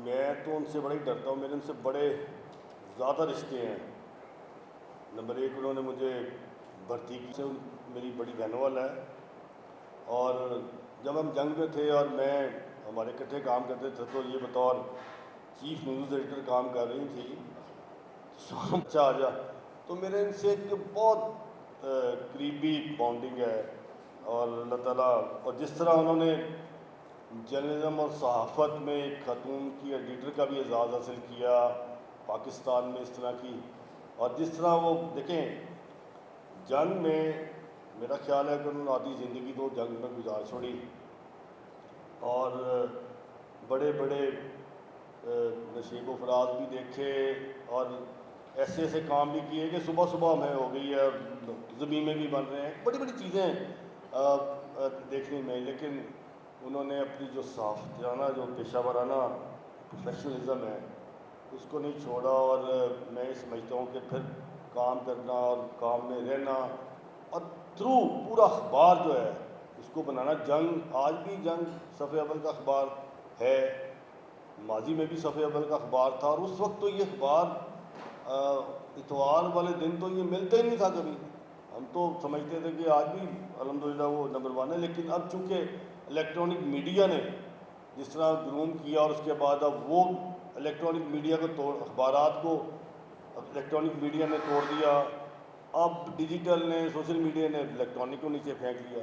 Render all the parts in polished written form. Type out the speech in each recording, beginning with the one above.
میں تو ان سے بڑا ہی ڈرتا ہوں، میرے ان سے بڑے زیادہ رشتے ہیں۔ نمبر ایک، انہوں نے مجھے بھرتی کی سے میری بڑی بہن والا ہے، اور جب ہم جنگ میں تھے اور میں ہمارے اکٹھے کام کرتے تھے تو یہ بطور چیف نیوز ایڈیٹر کام کر رہی تھی، شام اچھا آ جا، تو میرے ان سے ایک بہت قریبی بانڈنگ ہے۔ اور اللہ تعالیٰ، اور جس طرح انہوں نے جرنلزم اور صحافت میں ایک خاتون کی ایڈیٹر کا بھی اعزاز حاصل کیا پاکستان میں، اس طرح کی، اور جس طرح وہ دیکھیں جنگ میں، میرا خیال ہے کہ انہوں نے آدھی زندگی تو جنگ میں گزار چھوڑی، اور بڑے بڑے نشیب و فراز بھی دیکھے، اور ایسے ایسے کام بھی کیے کہ صبح صبح ہمیں ہو گئی ہے، زمین میں بھی بن رہے ہیں، بڑی بڑی چیزیں دیکھنے میں، لیکن انہوں نے اپنی جو صحافتیانہ، جو پیشہ ورانہ پروفیشنلزم ہے، اس کو نہیں چھوڑا، اور میں یہ سمجھتا ہوں کہ پھر کام کرنا اور کام میں رہنا، اور تھرو پورا اخبار جو ہے اس کو بنانا، جنگ آج بھی جنگ صفحہ اول کا اخبار ہے، ماضی میں بھی صفحہ اول کا اخبار تھا، اور اس وقت تو یہ اخبار اتوار والے دن تو یہ ملتا ہی نہیں تھا کبھی، ہم تو سمجھتے تھے کہ آج بھی الحمدللہ وہ نمبر 1 ہے، لیکن اب چونکہ الیکٹرانک میڈیا نے جس طرح گروم کیا، اور اس کے بعد اب وہ الیکٹرانک میڈیا کو اخبارات کو الیکٹرانک میڈیا نے توڑ دیا، اب ڈیجیٹل نے، سوشل میڈیا نے الیکٹرانک کو نیچے پھینک لیا،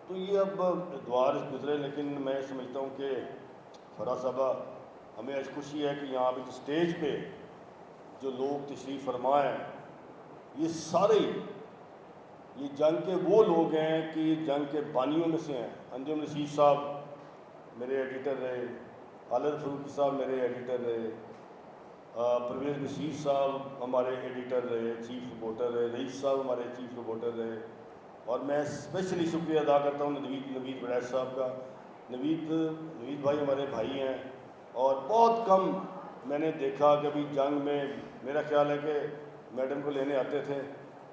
تو یہ اب ادوار گزرے، لیکن میں سمجھتا ہوں کہ فرا صاحبہ، ہمیں آج خوشی ہے کہ یہاں پہ اسٹیج پہ جو لوگ تشریف فرما ہیں، یہ سارے یہ جنگ کے وہ لوگ ہیں کہ یہ جنگ کے بانیوں میں سے ہیں۔ انجم رشید صاحب میرے ایڈیٹر رہے، خالد فروقی صاحب میرے ایڈیٹر رہے، پرویز بشیر صاحب ہمارے ایڈیٹر رہے، چیف رپورٹر رہے، رئیس صاحب ہمارے چیف رپورٹر رہے، اور میں اسپیشلی شکریہ ادا کرتا ہوں نوید وڑیچ صاحب کا۔ نوید بھائی ہمارے بھائی ہیں، اور بہت کم میں نے دیکھا کبھی جنگ میں، میرا خیال ہے کہ میڈم کو لینے آتے تھے،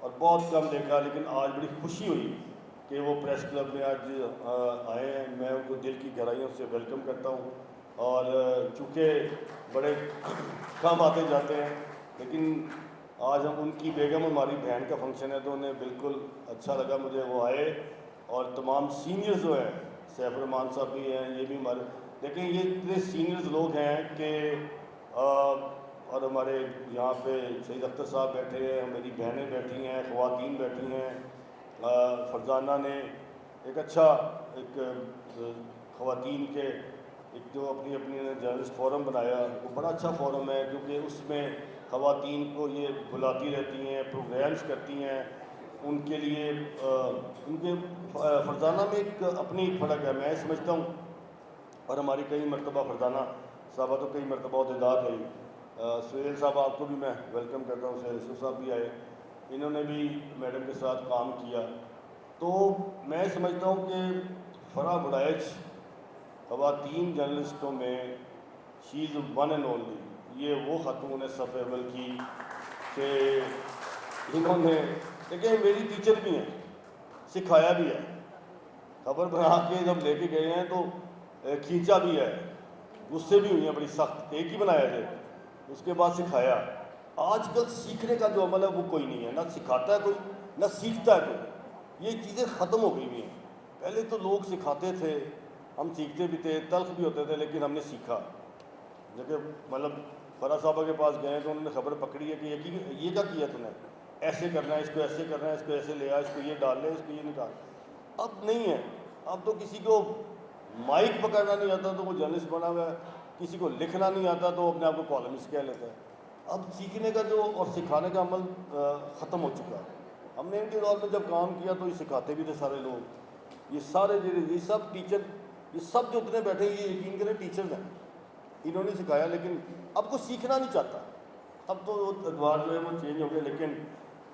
اور بہت کم دیکھا، لیکن آج بڑی خوشی ہوئی کہ وہ پریس کلب میں آج آئے ہیں، میں ان کو دل کی گہرائیوں سے ویلکم کرتا ہوں، اور چونکہ بڑے کم آتے جاتے ہیں، لیکن آج ہم ان کی بیگم ہماری بہن کا فنکشن ہے تو انہیں بالکل اچھا لگا مجھے وہ آئے، اور تمام سینئرز جو ہیں، سیف الرحمان صاحب بھی ہیں، یہ بھی ہمارے، لیکن یہ اتنے سینئرز لوگ ہیں کہ اور ہمارے یہاں پہ سید اختر صاحب بیٹھے ہیں، میری بہنیں بیٹھی ہیں، خواتین بیٹھی ہیں، فرزانہ نے ایک اچھا ایک خواتین کے ایک جو اپنی جرنلسٹ فورم بنایا، وہ بڑا اچھا فورم ہے، کیونکہ اس میں خواتین کو یہ بلاتی رہتی ہیں، پروگرامز کرتی ہیں، ان کے لیے ان کے فرزانہ میں ایک اپنی فرق ہے، میں سمجھتا ہوں، اور ہماری کئی مرتبہ فرزانہ صاحبہ تو کئی مرتبہ عہدیدار رہی، سہیل صاحب آپ کو بھی میں ویلکم کرتا ہوں، سہیل صاحب بھی آئے، انہوں نے بھی میڈم کے ساتھ کام کیا، تو میں سمجھتا ہوں کہ فرا وڑیچ خواتین جرنلسٹوں میں شی از ون اینڈ اونلی، یہ وہ خاتون ہے صفحہ اول کی کہ انہوں نے، دیکھیں میری ٹیچر بھی ہیں، سکھایا بھی ہے، خبر بنا کے جب لے کے گئے ہیں تو کھینچا بھی ہے، غصے بھی ہوئی ہیں بڑی سخت، ایک ہی بنایا تھے، اس کے بعد سکھایا۔ آج کل سیکھنے کا جو عمل ہے وہ کوئی نہیں ہے، نہ سکھاتا ہے کوئی، نہ سیکھتا ہے کوئی، یہ چیزیں ختم ہو گئی ہیں۔ پہلے تو لوگ سکھاتے تھے، ہم سیکھتے بھی تھے، تلخ بھی ہوتے تھے، لیکن ہم نے سیکھا، جبکہ مطلب فرا صاحبہ کے پاس گئے تو انہوں نے خبر پکڑی ہے کہ یہ کیا کیا تم نے، ایسے کرنا ہے، اس کو ایسے کرنا ہے، اس کو ایسے لے آ، اس کو یہ ڈال لے، اس کو یہ نکال۔ اب نہیں ہے، اب تو کسی کو مائک پکڑنا نہیں آتا تو وہ جرنلسٹ بنا ہوا ہے، کسی کو لکھنا نہیں آتا تو اپنے آپ کو کالمسٹ کہہ لیتا ہے۔ اب سیکھنے کا جو اور سکھانے کا عمل ختم ہو چکا ہے۔ ہم نے ان کے دور میں جب کام کیا تو یہ سکھاتے بھی تھے سارے لوگ، یہ سارے یہ سب ٹیچر، یہ سب جو اتنے بیٹھے یہ یقین کریں ٹیچرز ہیں، انہوں نے سکھایا، لیکن اب کوئی سیکھنا نہیں چاہتا، اب تو ادوار جو ہے وہ چینج ہو گئے، لیکن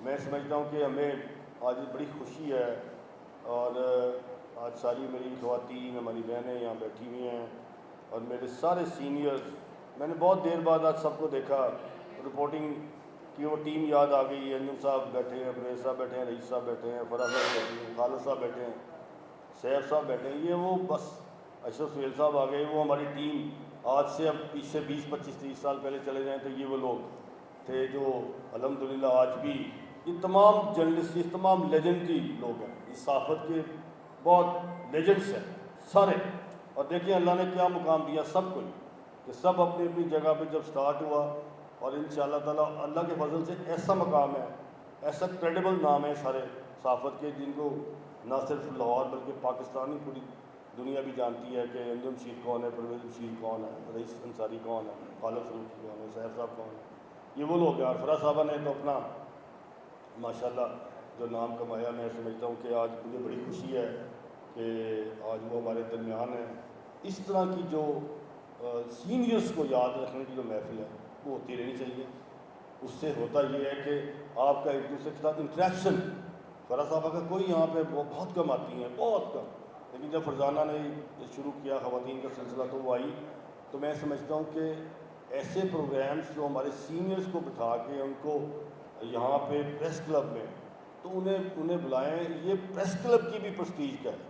میں سمجھتا ہوں کہ ہمیں آج بڑی خوشی ہے، اور آج ساری میری خواتین، ہماری بہنیں یہاں بیٹھی ہوئی ہیں، اور میرے سارے سینئرز، میں نے بہت دیر بعد آج سب کو دیکھا، رپورٹنگ کی وہ ٹیم یاد آ گئی، انجم صاحب بیٹھے ہیں، پرویز صاحب بیٹھے ہیں، رئیس صاحب بیٹھے ہیں، فرا صاحب بیٹھے ہیں، خالد صاحب بیٹھے ہیں، سیف صاحب بیٹھے ہیں، یہ وہ بس اشرف سہیل صاحب آ گئے، وہ ہماری ٹیم آج سے اب پیچھے 20-25-30 سال پہلے چلے جائیں تو یہ وہ لوگ تھے جو الحمدللہ آج بھی یہ تمام جرنلسٹ، یہ تمام لیجنڈری لوگ ہیں، اس صحافت کے بہت لیجنڈس ہیں سارے. اور دیکھیں اللہ نے کیا مقام دیا سب کو، کہ سب اپنی اپنی جگہ پہ جب سٹارٹ ہوا، اور انشاءاللہ تعالیٰ اللہ کے فضل سے ایسا مقام ہے، ایسا کریڈیبل نام ہے سارے صحافت کے، جن کو نہ صرف لاہور بلکہ پاکستانی پوری دنیا بھی جانتی ہے کہ انجم شیر کون ہے، پرویز شیر کون ہے، رئیس انصاری کون ہے، خالد فروخی کون ہے، سحر صاحب کون ہے. یہ وہ لوگ ہیں. اور فرا صاحبہ نے تو اپنا ماشاءاللہ جو نام کمایا، میں سمجھتا ہوں کہ آج مجھے بڑی خوشی ہے کہ آج وہ ہمارے درمیان ہیں. اس طرح کی جو سینئرس کو یاد رکھنے کی جو محفل ہے وہ ہوتی رہنی چاہیے. اس سے ہوتا یہ ہے کہ آپ کا ایک دوسرے کے ساتھ انٹریکشن، فرا صاحبہ کا کوئی یہاں پہ وہ بہت کم آتی ہیں، بہت کم، لیکن جب فرزانہ نے شروع کیا خواتین کا سلسلہ تو وہ آئی. تو میں سمجھتا ہوں کہ ایسے پروگرامز جو ہمارے سینئرز کو بٹھا کے ان کو یہاں پہ پریس کلب میں تو انہیں بلائیں. یہ پریس کلب کی بھی پرسٹیج کا ہے،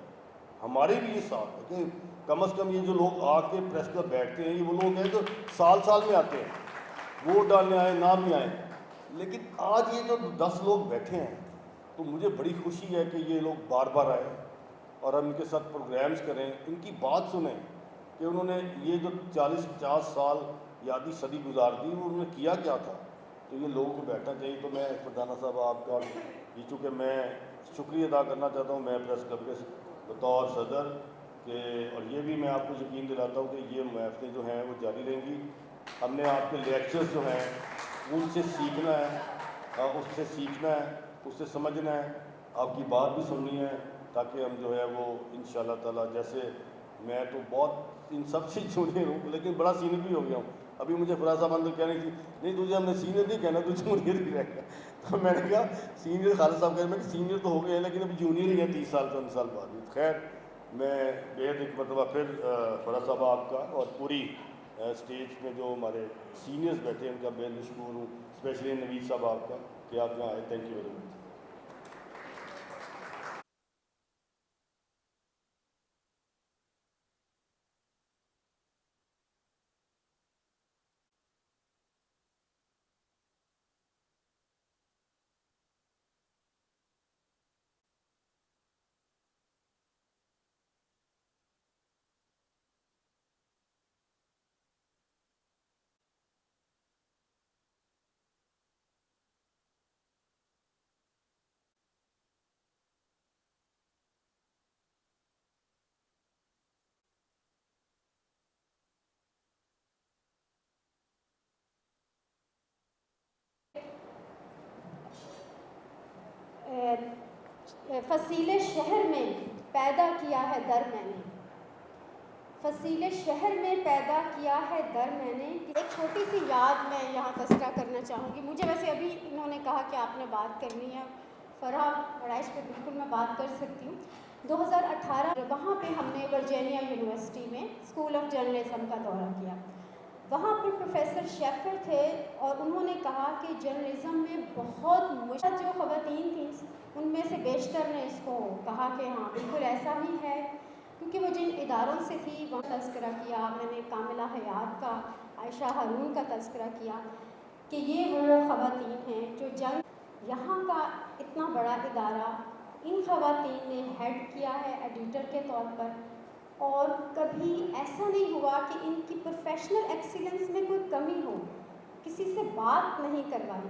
ہمارے بھی یہ ساتھ ہے کہ کم از کم یہ جو لوگ آ کے پریس کلب بیٹھتے ہیں یہ وہ لوگ ہیں جو سال میں آتے ہیں، ووٹ ڈالنے آئے نہ بھی آئیں. لیکن آج یہ جو 10 لوگ بیٹھے ہیں تو مجھے بڑی خوشی ہے کہ یہ لوگ بار بار آئے اور ہم ان کے ساتھ پروگرامز کریں، ان کی بات سنیں کہ انہوں نے یہ جو 40-50 سال یا آدھی صدی گزار دی وہ انہوں نے کیا کیا تھا. تو یہ لوگوں کو بیٹھنا چاہیے. تو میں فرزانہ صاحب آپ کا یہ چونکہ میں شکریہ ادا کرنا چاہتا ہوں میں پریس کلب کے بطور صدر کہ، اور یہ بھی میں آپ کو یقین دلاتا ہوں کہ یہ محفلیں جو ہیں وہ جاری رہیں گی. ہم نے آپ کے لیکچرز جو ہیں ان سے سیکھنا ہے، اس سے سیکھنا ہے، اس سے سمجھنا ہے، آپ کی بات بھی سننی ہے، تاکہ ہم جو ہے وہ انشاءاللہ تعالیٰ، جیسے میں تو بہت ان سب سے جونیئر ہوں لیکن بڑا سینئر بھی ہو گیا ہوں. ابھی مجھے فرا صاحب اندر کہنے کی نہیں تجھے ہم نے سینئر نہیں کہنا، تو جونیئر ہی رہ گیا. تو میں نے کہا سینئر، خالد صاحب کہنے میں کہ سینئر تو ہو گئے ہیں لیکن ابھی جونیئر ہی ہیں 30 سال 40 سال بعد. خیر میں بےحد ایک مرتبہ پھر فرا صاحب آپ کا اور پوری اسٹیج میں جو ہمارے سینئرز بیٹھے ہیں ان کا بےحد مشکور ہوں، اسپیشلی نوید صاحب آپ کا کہ آپ یہاں آئے. Thank you very much. فصیل شہر میں پیدا کیا ہے در میں نے، فصیل شہر میں پیدا کیا ہے در میں نے. ایک چھوٹی سی یاد میں یہاں تذکرہ کرنا چاہوں گی. مجھے ویسے ابھی انہوں نے کہا کہ آپ نے بات کرنی ہے، فرا وڑائچ پہ بالکل میں بات کر سکتی ہوں. 2018 وہاں پہ ہم نے ورجینیا یونیورسٹی میں اسکول آف جرنلزم کا دورہ کیا. وہاں پر پروفیسر شیفر تھے اور انہوں نے کہا کہ جرنلزم میں بہت مشکل جو خواتین تھیں ان میں سے بیشتر نے اس کو کہا کہ ہاں بالکل ایسا ہی ہے، کیونکہ وہ جن اداروں سے تھی وہاں تذکرہ کیا. میں نے کاملہ حیات کا، عائشہ ہارون کا تذکرہ کیا کہ یہ وہ خواتین ہیں جو جنگ، یہاں کا اتنا بڑا ادارہ ان خواتین نے ہیڈ کیا ہے ایڈیٹر کے طور پر، اور کبھی ایسا نہیں ہوا کہ ان کی پروفیشنل ایکسیلنس میں کوئی کمی ہو، کسی سے بات نہیں کروائی.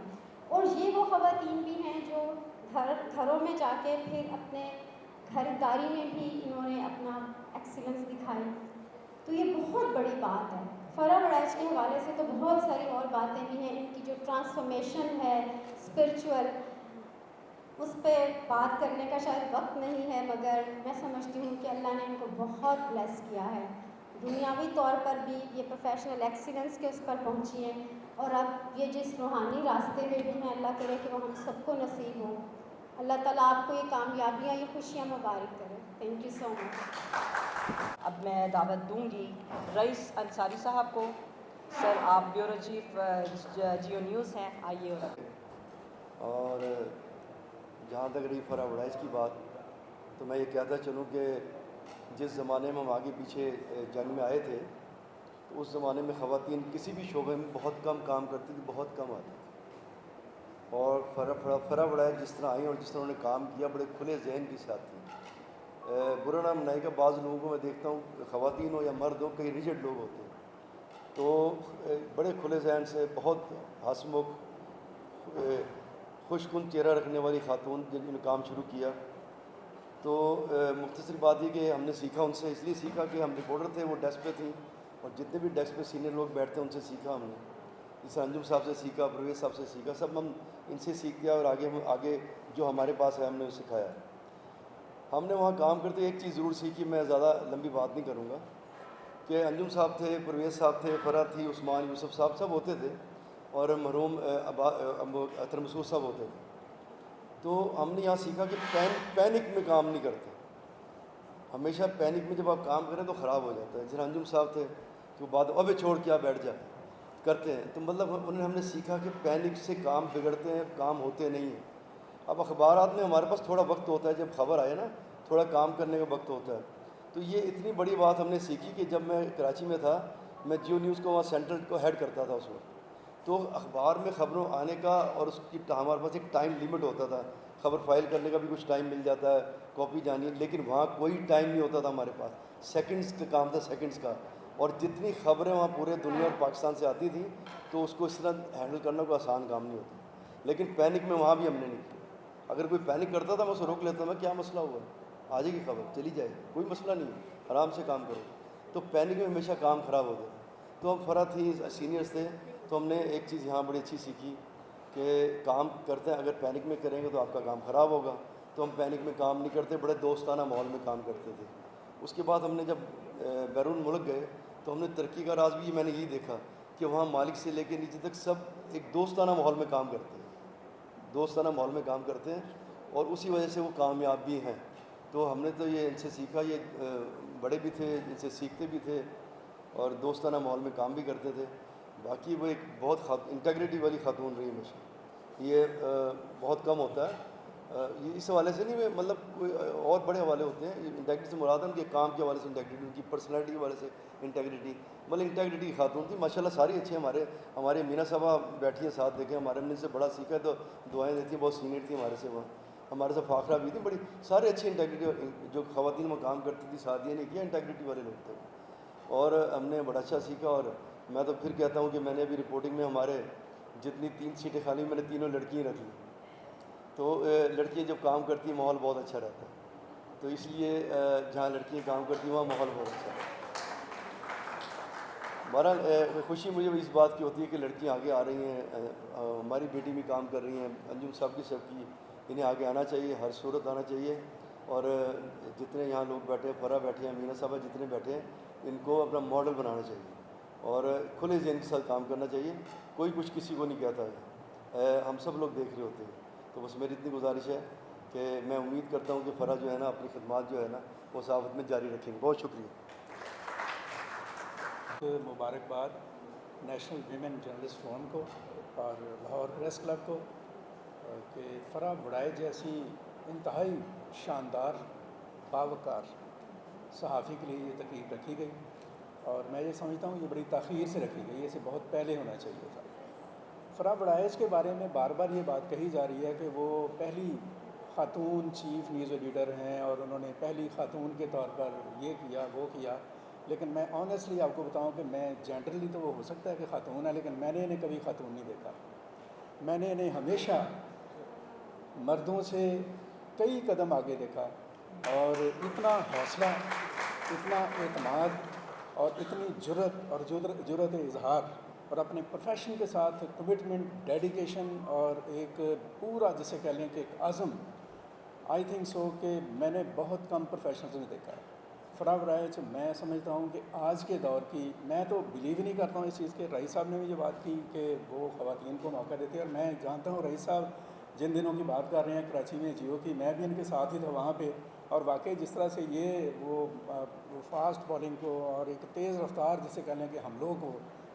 اور یہ وہ خواتین بھی ہیں جو گھروں میں جا کے پھر اپنے خریداری میں بھی انہوں نے اپنا ایکسیلنس دکھائی. تو یہ بہت بڑی بات ہے. فرا وڑائچ کے حوالے سے تو بہت ساری اور باتیں بھی ہیں، ان کی جو ٹرانسفارمیشن ہے اسپرچول، اس پہ بات کرنے کا شاید وقت نہیں ہے، مگر میں سمجھتی ہوں کہ اللہ نے ان کو بہت بلیس کیا ہے. دنیاوی طور پر بھی یہ پروفیشنل ایکسیلنس کے اس پر پہنچی ہیں، اور اب یہ جس روحانی راستے میں بھی ہیں اللہ کرے کہ وہ ہم سب کو نصیب ہو. اللہ تعالیٰ آپ کو یہ کامیابیاں، یہ خوشیاں مبارک کرے. تھینک یو سو مچ. اب میں دعوت دوں گی رئیس انصاری صاحب کو. سر آپ بیورو چیف جیو نیوز ہیں، آئیے. اور جہاں تک رہی فرا وڑائچ کی بات، تو میں یہ کہتا چلوں کہ جس زمانے میں ہم آگے پیچھے جنگ میں آئے تھے تو اس زمانے میں خواتین کسی بھی شعبے میں بہت کم کام کرتی تھی، بہت کم آتی تھی. اور فرا بڑھائے جس طرح آئیں اور جس طرح انہوں نے کام کیا، بڑے کھلے ذہن کے ساتھ تھیں. برا نام منائے گا، بعض لوگوں کو میں دیکھتا ہوں، خواتین ہو یا مرد ہو، کئی ریجڈ لوگ ہوتے ہیں، تو بڑے کھلے ذہن سے بہت ہنسمکھ خوش کن چہرہ رکھنے والی خاتون جن نے کام شروع کیا. تو مختصر بات یہ کہ ہم نے سیکھا ان سے، اس لیے سیکھا کہ ہم رپورٹر تھے، وہ ڈیسک پہ تھیں، اور جتنے بھی ڈیسک پہ سینئر لوگ بیٹھتے ہیں ان سے سیکھا ہم نے. جیسے انجم صاحب سے سیکھا، پرویز صاحب سے سیکھا، سب ہم ان سے سیکھ گیا، اور آگے جو ہمارے پاس ہے ہم نے اسے سکھایا. ہم نے وہاں کام کرتے ایک چیز ضرور سیکھی، میں زیادہ لمبی بات نہیں کروں گا، کہ انجم صاحب تھے، پرویز صاحب تھے، فرا تھی، عثمان، یوسف صاحب سب ہوتے تھے، اور مرحوم اطہر مسعود صاحب ہوتے تھے. تو ہم نے یہاں سیکھا کہ پینک میں کام نہیں کرتے. ہمیشہ پینک میں جب آپ کام کریں تو خراب ہو جاتا ہے. جیسے انجم صاحب تھے تو بات ابے چھوڑ کے آپ بیٹھ جائیں کرتے ہیں، تو مطلب ہم نے سیکھا کہ پینک سے کام بگڑتے ہیں، کام ہوتے نہیں ہیں. اب اخبارات میں ہمارے پاس تھوڑا وقت ہوتا ہے، جب خبر آئے نا تھوڑا کام کرنے کا وقت ہوتا ہے. تو یہ اتنی بڑی بات ہم نے سیکھی کہ جب میں کراچی میں تھا، میں جیو نیوز کو وہاں سینٹرل کو ہیڈ کرتا تھا اس وقت. تو اخبار میں خبروں آنے کا اور اس کی ہمارے پاس ایک ٹائم لیمٹ ہوتا تھا، خبر فائل کرنے کا بھی کچھ ٹائم مل جاتا ہے، کاپی جانی ہے، لیکن وہاں کوئی ٹائم نہیں ہوتا تھا ہمارے پاس. سیکنڈز کا کام تھا، سیکنڈز کا. اور جتنی خبریں وہاں پورے دنیا اور پاکستان سے آتی تھیں تو اس کو اس طرح ہینڈل کرنا کوئی آسان کام نہیں ہوتا. لیکن پینک میں وہاں بھی ہم نے نہیں کیا. اگر کوئی پینک کرتا تھا میں اسے روک لیتا، میں کیا مسئلہ ہوا، آ جائے گی خبر، چلی جائے گی، کوئی مسئلہ نہیں ہے، آرام سے کام کرو. تو پینک میں ہمیشہ کام خراب ہوتا تھا. تو ہم فرا تھی، سینئرس تھے، تو ہم نے ایک چیز یہاں بڑی اچھی سیکھی کہ کام کرتے ہیں اگر پینک میں کریں گے تو آپ کا کام خراب ہوگا. تو ہم پینک میں کام نہیں کرتے، بڑے دوستانہ ماحول میں کام کرتے تھے. اس کے بعد ہم نے جب بیرون ملک گئے تو ہم نے ترقی کا راز بھی میں نے یہی دیکھا کہ وہاں مالک سے لے کے نیچے تک سب ایک دوستانہ ماحول میں کام کرتے ہیں، دوستانہ ماحول میں کام کرتے ہیں، اور اسی وجہ سے وہ کامیاب بھی ہیں. تو ہم نے تو یہ ان سے سیکھا، یہ بڑے بھی تھے ان سے سیکھتے بھی تھے، اور دوستانہ ماحول میں کام بھی کرتے تھے. باقی وہ ایک بہت انٹیگریٹی والی خاتون رہی ہمیشہ. یہ بہت کم ہوتا ہے. یہ اس حوالے سے نہیں، میں مطلب کوئی اور بڑے حوالے ہوتے ہیں. انٹیگریٹی سے مراد ہے ان کے کام کے حوالے سے انٹیگریٹی، ان کی پرسنالٹی کے حوالے سے انٹیگریٹی، مطلب انٹیگریٹی کی خاتون تھی. ماشاءاللہ ساری اچھے ہیں. ہمارے مینا صاحبہ بیٹھی ہیں ساتھ، دیکھیں ہمارے ہم نے سے بڑا سیکھا ہے، تو دعائیں دیتی ہیں، بہت سینئر تھی ہمارے سے. وہاں ہمارے سے فاخرہ بھی تھی، بڑی سارے اچھے انٹیگریٹی جو خواتین وہ کام کرتی تھی، شادیاں نہیں کیا، انٹیگریٹی والے لوگ تھے. اور ہم نے بڑا اچھا سیکھا. اور میں تو پھر کہتا ہوں کہ میں نے ابھی رپورٹنگ میں ہمارے جتنی 3 سیٹیں خالی میں نے تینوں لڑکیاں رکھ لی. تو لڑکیاں جب کام کرتی ہیں ماحول بہت اچھا رہتا ہے. تو اس لیے جہاں لڑکیاں کام کرتی ہیں وہاں ماحول بہت اچھا ہے. بہرحال خوشی مجھے اس بات کی ہوتی ہے کہ لڑکیاں آگے آ رہی ہیں. ہماری بیٹی بھی کام کر رہی ہیں، انجم صاحب کی سب کی، انہیں آگے آنا چاہیے، ہر صورت آنا چاہیے. اور جتنے یہاں لوگ بیٹھے ہیں، فرا بیٹھے ہیں، مینا صاحبہ جتنے بیٹھے ہیں، ان کو اپنا ماڈل بنانا چاہیے اور کھلے ذہن کے ساتھ کام کرنا چاہیے. کوئی کچھ کسی کو نہیں کہتا ہے، ہم سب لوگ دیکھ رہے ہوتے ہیں. تو بس میری اتنی گزارش ہے کہ میں امید کرتا ہوں کہ فرا جو ہے نا اپنی خدمات جو ہے نا وہ صحافت میں جاری رکھیں گے. بہت شکریہ. مبارکباد نیشنل ویمن جرنلسٹ فورم کو اور لاہور پریس کلب کو کہ فرا بڑائے جیسی انتہائی شاندار باوقار صحافی کے لیے یہ تقریب رکھی گئی. اور میں یہ سمجھتا ہوں یہ بڑی تاخیر سے رکھی گئی، اسے بہت پہلے ہونا چاہیے تھا. فرا بڑائچ کے بارے میں بار بار یہ بات کہی جا رہی ہے کہ وہ پہلی خاتون چیف نیوز ایڈیٹر ہیں اور انہوں نے پہلی خاتون کے طور پر یہ کیا وہ کیا. لیکن میں آنیسٹلی آپ کو بتاؤں کہ میں جنرلی تو وہ ہو سکتا ہے کہ خاتون ہے، لیکن میں نے انہیں کبھی خاتون نہیں دیکھا. میں نے انہیں ہمیشہ مردوں سے کئی قدم آگے دیکھا، اور اتنا حوصلہ، اتنا اعتماد اور اتنی جرأت اور جرأت اظہار اور اپنے پروفیشن کے ساتھ کمٹمنٹ، ڈیڈیکیشن اور ایک پورا جسے کہہ لیں کہ ایک عزم، آئی تھنک سو کہ میں نے بہت کم پروفیشنلز میں دیکھا ہے. فرا بڑائچ میں سمجھتا ہوں کہ آج کے دور کی، میں تو بلیو ہی نہیں کرتا ہوں اس چیز کے. رئیس صاحب نے بھی یہ بات کی کہ وہ خواتین کو موقع دیتے ہیں، اور میں جانتا ہوں رئیس صاحب جن دنوں کی بات کر رہے ہیں کراچی میں جیو کی، میں بھی ان کے ساتھ ہی تھا وہاں پہ. اور واقعی جس طرح سے یہ وہ فاسٹ بالنگ کو اور ایک تیز رفتار جسے کہہ لیں کہ حملوں کو،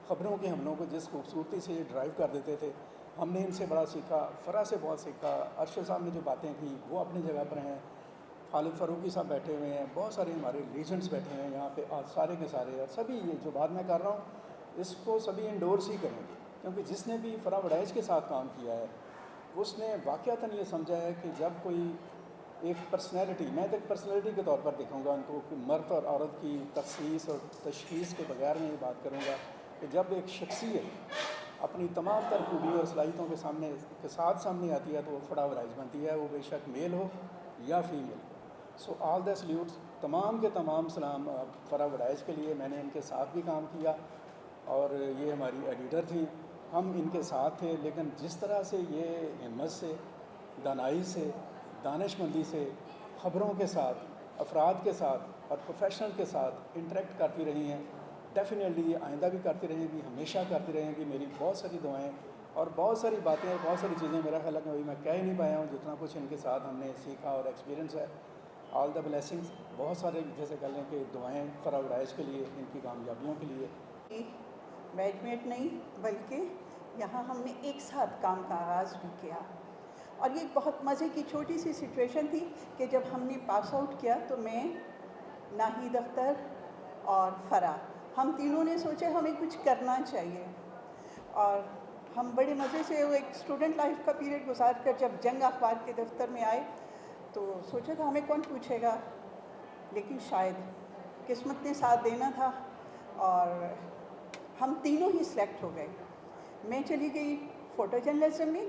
خبروں کے حملوں کو جس خوبصورتی سے یہ ڈرائیو کر دیتے تھے، ہم نے ان سے بڑا سیکھا. فرا سے بہت سیکھا. ارشد صاحب نے جو باتیں کی وہ اپنی جگہ پر ہیں. خالد فاروقی صاحب بیٹھے ہوئے ہیں, بہت سارے ہمارے لیجنڈس بیٹھے ہیں یہاں پہ, اور سارے کے سارے, اور سبھی یہ جو بات میں کر رہا ہوں اس کو سبھی انڈورس ہی کریں گے, کیونکہ جس نے بھی فرح وڑائچ کے ساتھ کام کیا ہے اس نے واقعتاً یہ سمجھا ہے کہ جب کوئی ایک پرسنالٹی, میں تو ایک پرسنالٹی کے طور پر دکھاؤں گا ان کو, کہ مرد اور عورت کی تخصیص اور تشخیص کے بغیر میں یہ بات کروں گا کہ جب ایک شخصیت اپنی تمام تر خوبیوں اور صلاحیتوں کے ساتھ سامنے آتی ہے تو وہ فرح وڑائچ بنتی ہے, وہ بے شک میل ہو یا فیمیل. سو آل دا سلیوٹس, تمام کے تمام سلام فرح وڑائچ کے لیے. میں نے ان کے ساتھ بھی کام کیا اور یہ ہماری ایڈیٹر تھیں, ہم ان کے ساتھ تھے, لیکن جس طرح سے یہ ہمت سے, دانائی سے, دانش مندی سے خبروں کے ساتھ, افراد کے ساتھ اور پروفیشنل کے ساتھ انٹریکٹ کرتی رہی ہیں, ڈیفینیٹلی یہ آئندہ بھی کرتی رہیں گی, ہمیشہ کرتی رہیں گی. میری بہت ساری دعائیں اور بہت ساری باتیں اور بہت ساری چیزیں میرا خیال ہے کہ میں کہہ ہی نہیں پایا ہوں جتنا کچھ ان کے ساتھ ہم نے سیکھا اور ایکسپیرینس ہے. آل دا بلیسنگس. بہت سارے جیسے کہہ لیں کہ دعائیں فرح وڑائچ کے لیے, ان کی کامیابیوں کے لیے. بیچ میٹ نہیں بلکہ یہاں ہم نے ایک ساتھ کام کا آغاز بھی کیا, اور یہ ایک بہت مزے کی چھوٹی سی سچویشن تھی کہ جب ہم نے پاس آؤٹ کیا تو میں, ناہید اختر اور فرح, ہم تینوں نے سوچا ہمیں کچھ کرنا چاہیے, اور ہم بڑے مزے سے وہ ایک اسٹوڈنٹ لائف کا پیریڈ گزار کر جب جنگ اخبار کے دفتر میں آئے تو سوچا تھا ہمیں کون پوچھے گا, لیکن شاید قسمت نے ساتھ دینا تھا اور ہم تینوں ہی سلیکٹ ہو گئے. میں چلی گئی فوٹو جرنلزم میں,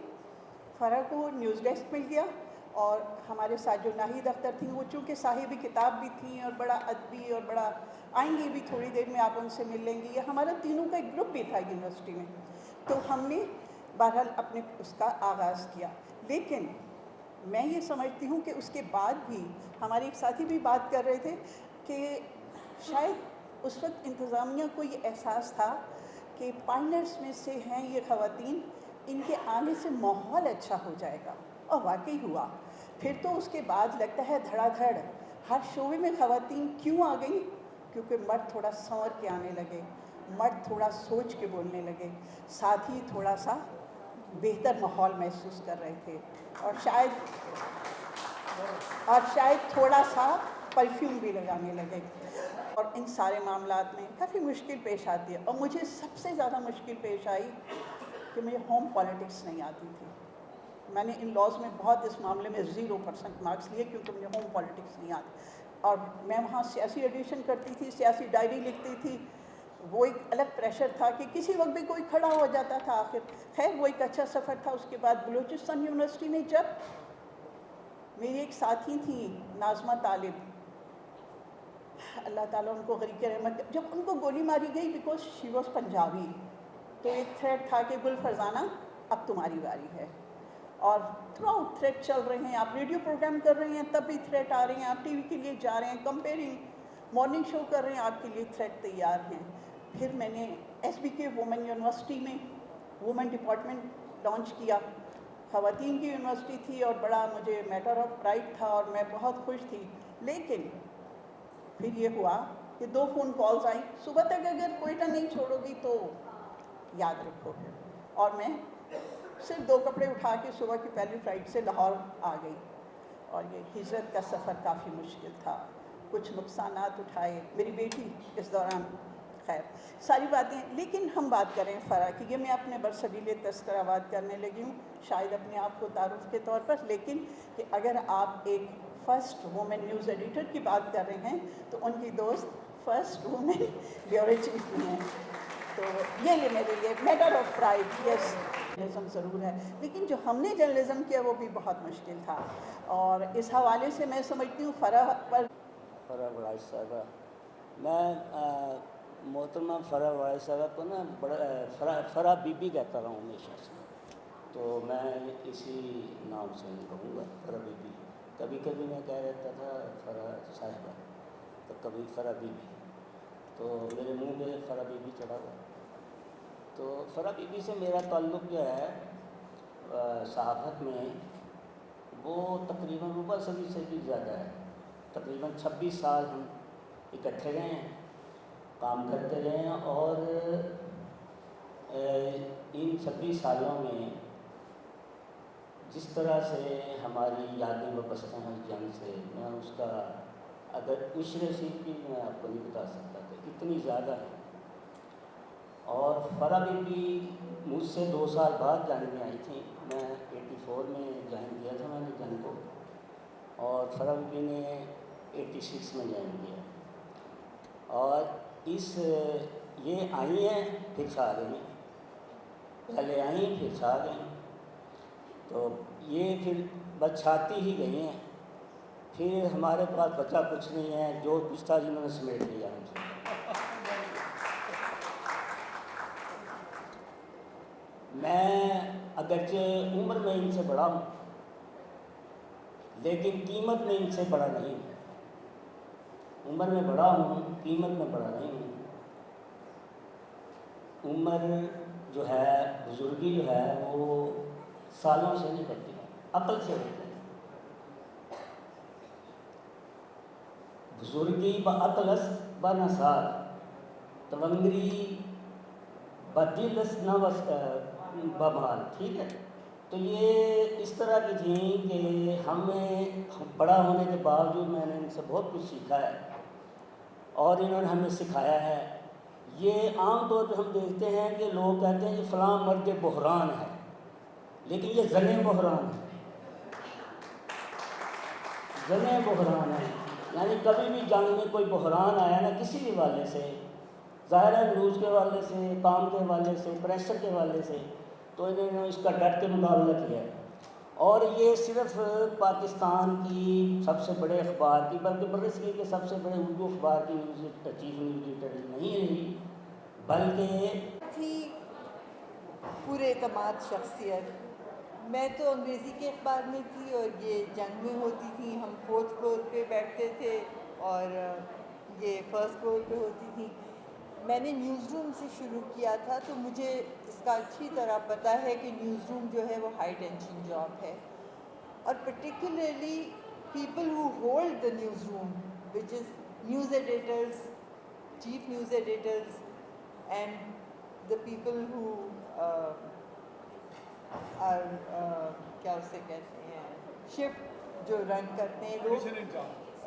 فرح کو نیوز ڈیسک مل گیا, اور ہمارے ساتھ جو ناہید اختر تھیں وہ چونکہ صاحب کتاب بھی تھیں اور بڑا ادبی اور بڑا, آئیں گی بھی تھوڑی دیر میں, آپ ان سے مل لیں گی. یہ ہمارا تینوں کا ایک گروپ بھی تھا یونیورسٹی میں, تو ہم نے بہرحال اپنے اس کا آغاز کیا. لیکن میں یہ سمجھتی ہوں کہ اس کے بعد بھی ہمارے ایک ساتھی بھی بات کر رہے تھے کہ شاید اس وقت انتظامیہ کو یہ احساس تھا کہ پارٹنرز میں سے ہیں یہ خواتین, ان کے آنے سے ماحول اچھا ہو جائے گا, اور واقعی ہوا. پھر تو اس کے بعد لگتا ہے دھڑا دھڑ ہر شعبے میں خواتین کیوں آ گئیں, کیونکہ مرد تھوڑا سنور کے آنے لگے, مرد تھوڑا سوچ کے بولنے لگے, ساتھ ہی تھوڑا سا بہتر ماحول محسوس کر رہے تھے, اور شاید تھوڑا سا پرفیوم بھی لگانے لگے. اور ان سارے معاملات میں کافی مشکل پیش آتی ہے, اور مجھے سب سے زیادہ مشکل پیش آئی کہ مجھے ہوم پالیٹکس نہیں آتی تھی. میں نے ان لاز میں بہت اس معاملے میں 0% مارکس لیے کیونکہ مجھے ہوم پالیٹکس نہیں آتی, اور میں وہاں سیاسی ایڈیشن کرتی تھی, سیاسی ڈائری لکھتی تھی. وہ ایک الگ پریشر تھا کہ کسی وقت بھی کوئی کھڑا ہو جاتا تھا. آخر خیر وہ ایک اچھا سفر تھا. اس کے بعد بلوچستان یونیورسٹی میں جب میری ایک ساتھی تھی ناظمہ طالب, اللہ تعالیٰ ان کو غریق رحمت, جب ان کو گولی ماری گئی بیکاز شی واز پنجابی, تو ایک تھریٹ تھا کہ گل فرزانہ اب تمہاری باری ہے, اور تھرو آؤٹ تھریٹ چل رہے ہیں. آپ ریڈیو پروگرام کر رہے ہیں تب بھی تھریٹ آ رہے ہیں, آپ ٹی وی کے لیے جا رہے ہیں, کمپیئرنگ مارننگ شو کر رہے ہیں, آپ کے لیے تھریٹ تیار ہیں. پھر میں نے ایس بی کے وومن یونیورسٹی میں وومن ڈپارٹمنٹ لانچ کیا. خواتین کی یونیورسٹی تھی اور بڑا مجھے میٹر آف پرائڈ تھا اور میں بہت خوش تھی. لیکن پھر یہ ہوا کہ 2 فون کالز آئیں, صبح تک اگر کوئٹہ نہیں چھوڑو گی تو یاد رکھو گے. اور میں صرف 2 کپڑے اٹھا کے صبح کی پہلی فلائٹ سے لاہور آ گئی, اور یہ ہجرت کا سفر کافی مشکل تھا. کچھ نقصانات اٹھائے, میری بیٹی اس دوران, خیر ساری باتیں. لیکن ہم بات کریں فرح کی, یہ میں اپنے برصغیر تذکرہ بات کرنے لگی ہوں شاید اپنے آپ کو تعارف کے طور پر, لیکن کہ اگر آپ ایک فرسٹ وومن نیوز ایڈیٹر کی بات کر رہے ہیں تو ان کی دوست فرسٹ وومن بیورو چیف بھی ہیں. تو یہ میرے لیے matter of pride. Yes journalism ضرور ہے, لیکن جو ہم نے جرنلزم کیا وہ بھی بہت مشکل تھا, اور اس حوالے سے میں سمجھتی ہوں فرح وڑائچ صاحبہ, میں محترمہ فرح وڑائچ صاحبہ کو نا بڑا فرح بی بی کہتا رہا ہوں ہمیشہ سے, تو میں اسی نام سے نہیں کہوں گا, فرح بی بی. کبھی کبھی میں کہہ رہتا تھا فرح صاحبہ, تو کبھی فرح بی بی, تو میرے منہ پہ فرح بی بی چڑھا ہوا. تو فرح بی بی سے میرا تعلق جو ہے صحافت میں وہ تقریباً ربع صدی سے بھی زیادہ ہے. تقریباً 26 سال ہم اکٹھے رہے ہیں, کام کرتے رہے ہیں, اور ان 26 سالوں میں جس طرح سے ہماری یادیں وابستہ ہیں اس جنگ سے، میں اس کا اگر عشر رسید بھی میں آپ کو نہیں بتا سکتا کہ اتنی زیادہ ہے. اور فرح بی بی مجھ سے 2 سال بعد جنگ میں آئی تھی. میں 84 میں جوائن کیا تھا میں نے جنگ کو، اور فرح بی بی نے 86 میں جوائن کیا. اور یہ آئی ہیں پھر چھا گئی، پہلے آئیں پھر چھا گئیں، تو یہ پھر بس چھاتی ہی گئی ہیں. پھر ہمارے پاس بچہ کچھ نہیں ہے، جو کچھ تھا جنہوں نے سمیٹ لیا ہم سے. میں اگرچہ عمر میں ان سے بڑا ہوں، لیکن قیمت میں ان سے بڑا نہیں ہوں. عمر میں بڑا ہوں، قیمت میں بڑا نہیں ہوں. عمر جو ہے، بزرگی جو ہے وہ سالوں سے نہیں کرتی، عقل سے ہوتی ہے. بزرگی بعقل است بنثار، تونگری بدل است نہ بمال. ٹھیک ہے، تو یہ اس طرح کی تھیں کہ ہمیں بڑا ہونے کے باوجود میں نے ان سے بہت کچھ سیکھا ہے، اور انہوں نے ہمیں سکھایا ہے. یہ عام طور پہ ہم دیکھتے ہیں کہ لوگ کہتے ہیں کہ فلاں مرد بحران ہے، لیکن یہ زن بحران ہے. زن بحران ہے، یعنی کبھی بھی جنگ میں کوئی بحران آیا نا کسی بھی حوالے سے، ظاہر ہے نیوز کے حوالے سے، کام کے حوالے سے، پریشر کے حوالے سے، تو انہوں نے اس کا ڈٹ کے مقابلہ کیا ہے. اور یہ صرف پاکستان کی سب سے بڑے اخبار کی بلکہ برصغیر کے سب سے بڑے اردو اخبار کی چیف نیوز ایڈیٹر نہیں رہی، بلکہ تھی پورے اعتماد شخصیت. میں تو انگریزی کے اخبار میں تھی اور یہ جنگ میں ہوتی تھی. ہم 4th فلور پہ بیٹھتے تھے اور یہ 1st فلور پہ ہوتی تھی. میں نے نیوز روم سے شروع کیا تھا، تو مجھے اس کا اچھی طرح پتہ ہے کہ نیوز روم جو ہے وہ ہائی ٹینشن جاب ہے. اور particularly people who hold the news room which is news editors, chief news editors, and the people who اور کیا اسے کہتے ہیں شفٹ جو رن کرتے ہیں لوگ،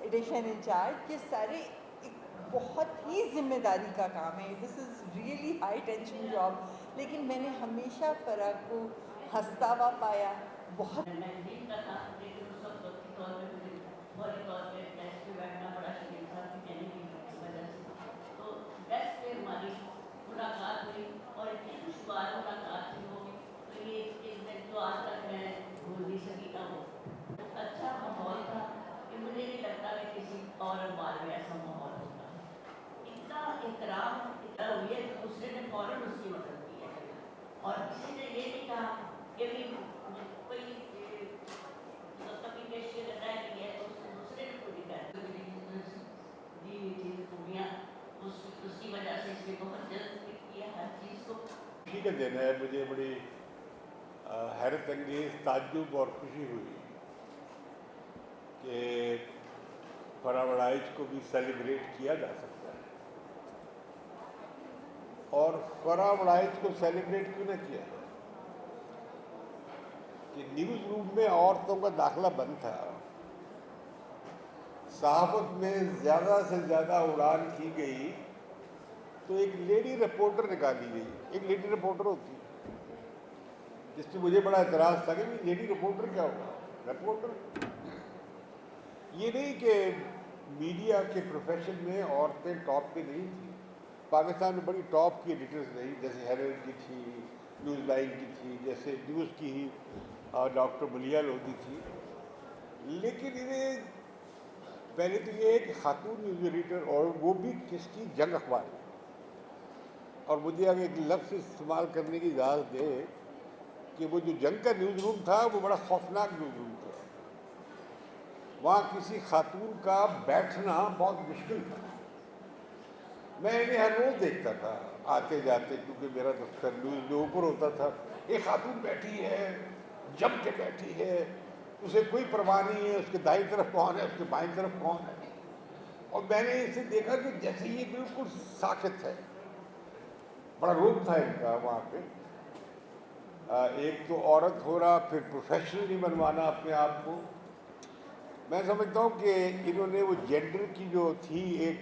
ایڈیشن انچارج، یہ سارے ایک بہت ہی ذمہ داری کا کام ہے. This is really high tension job. لیکن میں نے ہمیشہ فرح کو ہنستا ہوا پایا. بہت اور کسی نے یہ نہیں کہا کہ بھی کوئی کمیونیکیشن رہی ہے تو اس نے دوسرے نے کوئی کہا اس کی وجہ سے اس نے بہت جلد کیا ہر چیز کو. خوشی کا دن ہے. مجھے بڑی حیرت انگیز تعجب اور خوشی ہوئی کہ فرح وڑائچ کو بھی سیلیبریٹ کیا جا سکتا ہے. اور فرح وڑائچ کو سیلیبریٹ کیوں نہ کیا ہے کہ نیوز روم میں عورتوں کا داخلہ بند تھا. صحافت میں زیادہ سے زیادہ اڑان کی گئی تو ایک لیڈی رپورٹر نکالی گئی. ایک لیڈی رپورٹر ہوتی ہے جس پہ مجھے بڑا اعتراض تھا کہ لیڈی رپورٹر کیا ہوگا. رپورٹر یہ نہیں کہ میڈیا کے پروفیشن میں عورتیں ٹاپ پہ نہیں تھیں. پاکستان میں بڑی ٹاپ کی ایڈیٹرز نہیں، جیسے ہیرلڈ کی تھی، نیوز لائن کی تھی، جیسے نیوز کی ہی ڈاکٹر ملیا لودھی تھی. لیکن انہیں پہلے تو یہ ہے کہ خاتون نیوز ایڈیٹر، اور وہ بھی کس کی، جنگ اخبار میں. اور مجھے اگر ایک لفظ استعمال کرنے کی اجازت دے کہ وہ جو جنگ کا نیوز روم تھا وہ بڑا خوفناک نیوز روم تھا. وہاں کسی خاتون کا بیٹھنا بہت مشکل تھا. میں انہیں ہر روز دیکھتا تھا آتے جاتے، کیونکہ میرا دفتر نیوز میں اوپر ہوتا تھا. ایک خاتون بیٹھی ہے، جم کے بیٹھی ہے، اسے کوئی پرواہ نہیں ہے اس کے دائیں طرف کون ہے، اس کے بائیں طرف کون ہے. اور میں نے اسے دیکھا کہ جیسے یہ بالکل ساکت ہے. بڑا روب تھا ان کا وہاں پہ. ایک تو عورت ہو رہا، پھر پروفیشنل نہیں بنوانا اپنے آپ کو. میں سمجھتا ہوں کہ انہوں نے وہ جینڈر کی جو تھی ایک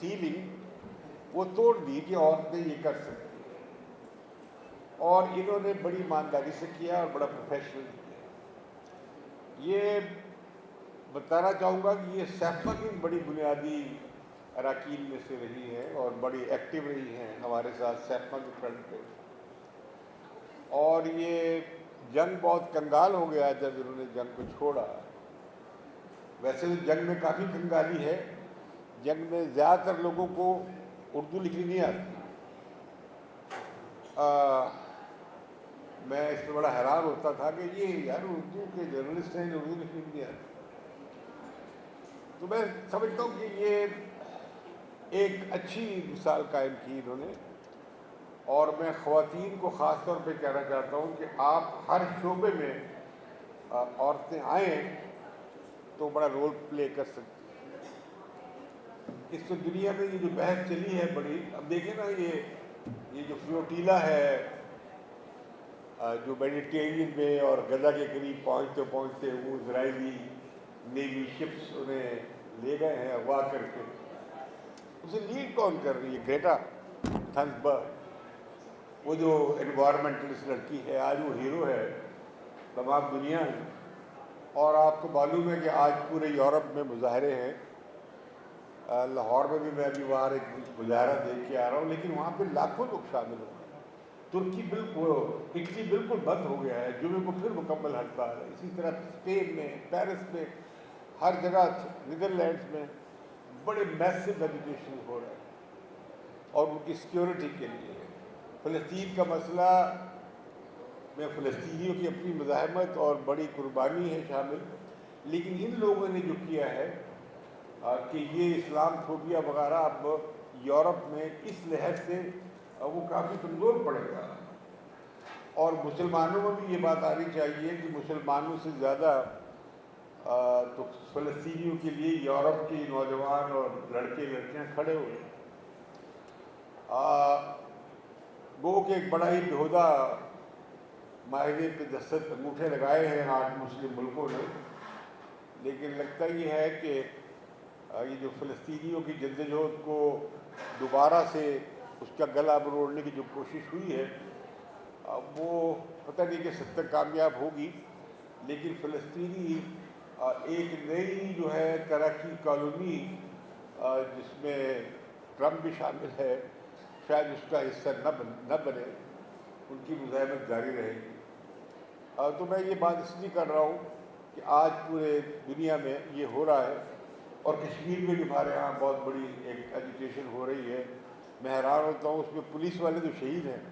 سیلنگ وہ توڑ دی کہ عورتیں یہ کر سکتی ہیں، اور انہوں نے بڑی ایمانداری سے کیا اور بڑا پروفیشنل کیا. یہ بتانا چاہوں گا کہ یہ سیپما کی بڑی بنیادی اراکین میں سے رہی ہے اور بڑی ایکٹیو رہی ہیں ہمارے ساتھ سیپما کے فرنٹ پہ. اور یہ جنگ بہت کنگال ہو گیا جب انہوں نے جنگ کو چھوڑا. ویسے تو جنگ میں کافی کنگالی ہے، جنگ میں زیادہ تر لوگوں کو اردو لکھنی نہیں آتی. میں اس میں بڑا حیران ہوتا تھا کہ یہ یار اردو کے جرنلسٹ ہیں، اردو لکھنی بھی نہیں آتی. تو میں سمجھتا ہوں کہ یہ ایک اچھی مثال قائم کی انہوں نے. اور میں خواتین کو خاص طور پہ کہنا چاہتا ہوں کہ آپ ہر شعبے میں عورتیں آئیں تو بڑا رول پلے کر سکتی ہیں. اس تو دنیا میں یہ جو بحث چلی ہے بڑی، اب دیکھیں نا یہ جو فلوٹیلا ہے جو میڈیٹرینین میں اور غزہ کے قریب پہنچتے پہنچتے وہ اسرائیلی نیوی شپس انہیں لے گئے ہیں اغوا کر کے، اسے لیڈ کون کر رہی ہے؟ گریٹا تھنبرگ، وہ جو انوائرمنٹلسٹ لڑکی ہے، آج وہ ہیرو ہے تمام دنیا میں. اور آپ کو معلوم ہے کہ آج پورے یورپ میں مظاہرے ہیں. لاہور میں بھی میں ابھی وہاں ایک مظاہرہ دیکھ کے آ رہا ہوں، لیکن وہاں پہ لاکھوں لوگ شامل ہو گئے. ترکی اٹلی بالکل بند ہو گیا ہے، جمعے کو پھر مکمل ہڑتال ہے. اسی طرح اسپین میں، پیرس میں، ہر جگہ، نیدرلینڈس میں بڑے میسو ایجوکیشن ہو رہا ہے اور ان کی سیکیورٹی کے لیے. فلسطین کا مسئلہ میں فلسطینیوں کی اپنی مزاحمت اور بڑی قربانی ہے شامل، لیکن ان لوگوں نے جو کیا ہے کہ یہ اسلام فوبیا وغیرہ اب یورپ میں اس لحاظ سے وہ کافی کمزور پڑے گا. اور مسلمانوں میں بھی یہ بات آنی چاہیے کہ مسلمانوں سے زیادہ تو فلسطینیوں کے لیے یورپ کے نوجوان اور لڑکے لڑکیاں کھڑے ہوئے. گو کہ ایک بڑا ہی بہودہ معاہدے پہ دستخط انگوٹھے لگائے ہیں 8 مسلم ملکوں نے، لیکن لگتا یہ ہے کہ یہ جو فلسطینیوں کی جدوجہد کو دوبارہ سے اس کا گلا مروڑنے کی جو کوشش ہوئی ہے وہ پتہ نہیں کہ حد تک کامیاب ہوگی. لیکن فلسطینی ایک نئی جو ہے طرح کی کالونی جس میں ٹرمپ بھی شامل ہے، شاید اس کا حصہ نہ بنے، ان کی مزاحمت جاری رہے گی. تو میں یہ بات اس لیے کر رہا ہوں کہ آج پورے دنیا میں یہ ہو رہا ہے، اور کشمیر میں بھی ہمارے ہاں بہت بڑی ایک ایجوکیشن ہو رہی ہے. میں حیران ہوتا ہوں، اس میں پولیس والے جو شہید ہیں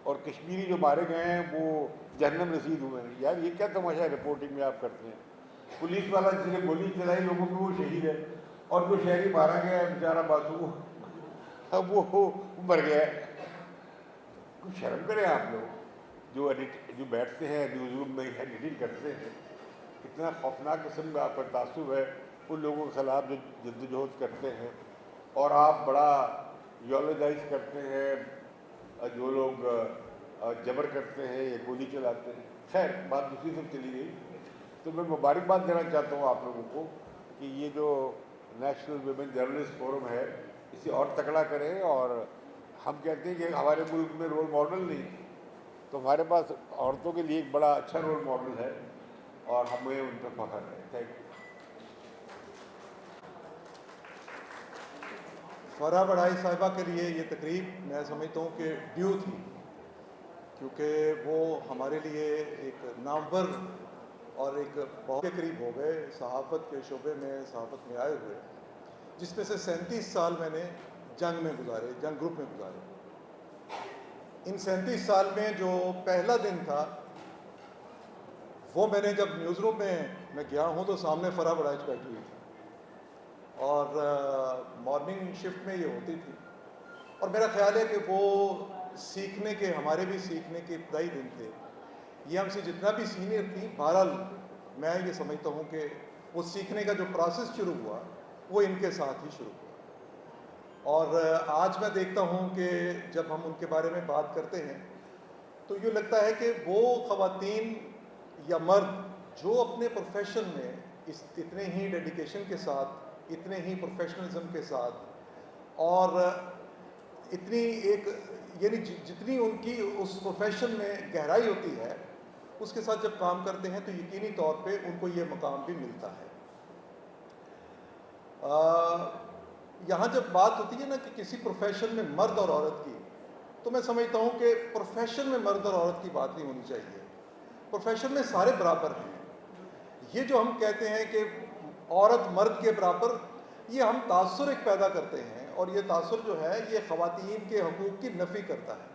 اور کشمیری جو مارے گئے ہیں وہ جہنم رسید ہوئے ہیں. یار یہ کیا تماشا رپورٹنگ میں آپ کرتے ہیں؟ پولیس والا جس نے گولی چلائی لوگوں پہ وہ شہید ہے، اور جو شہری مارا گیا ہے بیچارہ معصوم اب وہ مر گیا ہے. کچھ شرم کریں آپ لوگ جو بیٹھتے ہیں نیوز روم میں ایڈیٹنگ کرتے ہیں. کتنا خوفناک قسم کا آپ پر تعصب ہے ان لوگوں کے خلاف جو جدوجہد کرتے ہیں، اور آپ بڑا یولوجائز کرتے ہیں جو لوگ جبر کرتے ہیں یا گولی چلاتے ہیں. خیر بات دوسری طرف چلی گئی. تو میں مبارکباد دینا چاہتا ہوں آپ لوگوں کو کہ یہ جو نیشنل ویمن جرنلسٹ فورم ہے اسے اور تکڑا کریں. اور ہم کہتے ہیں کہ ہمارے ملک میں رول ماڈل نہیں، تو ہمارے پاس عورتوں کے لیے ایک بڑا اچھا رول ماڈل ہے اور ہمیں ان پہ فخر ہے. Thank you. فرح بڑھائی صاحبہ کے لیے یہ تقریب میں سمجھتا ہوں کہ ڈیو تھی، کیونکہ وہ ہمارے لیے ایک نامور اور ایک بہت کے قریب ہو گئے صحافت کے شعبے میں، صحافت میں آئے ہوئے، جس میں سے 37 سال میں نے جنگ میں گزارے، جنگ گروپ میں گزارے. ان 37 سال میں جو پہلا دن تھا وہ میں نے جب نیوز روم میں گیا ہوں تو سامنے فرح بڑھائی بیٹھی ہوئی تھی، اور مارننگ شفٹ میں یہ ہوتی تھی. اور میرا خیال ہے کہ وہ سیکھنے کے، ہمارے بھی سیکھنے کے ابتدائی دن تھے. یہ ہم سے جتنا بھی سینئر تھی، بہرحال میں یہ سمجھتا ہوں کہ وہ سیکھنے کا جو پروسیس شروع ہوا وہ ان کے ساتھ ہی شروع ہوا. اور آج میں دیکھتا ہوں کہ جب ہم ان کے بارے میں بات کرتے ہیں تو یہ لگتا ہے کہ وہ خواتین یا مرد جو اپنے پروفیشن میں اتنے ہی ڈیڈیکیشن کے ساتھ، اتنے ہی پروفیشنلزم کے ساتھ، اور اتنی ایک یعنی جتنی ان کی اس پروفیشن میں گہرائی ہوتی ہے، اس کے ساتھ جب کام کرتے ہیں تو یقینی طور پہ ان کو یہ مقام بھی ملتا ہے۔ یہاں جب بات ہوتی ہے نا کہ کسی پروفیشن میں مرد اور عورت کی، تو میں سمجھتا ہوں کہ پروفیشن میں مرد اور عورت کی بات نہیں ہونی چاہیے۔ پروفیشن میں سارے برابر ہیں۔ یہ جو ہم کہتے ہیں کہ عورت مرد کے برابر، یہ ہم تاثر ایک پیدا کرتے ہیں، اور یہ تاثر جو ہے یہ خواتین کے حقوق کی نفی کرتا ہے۔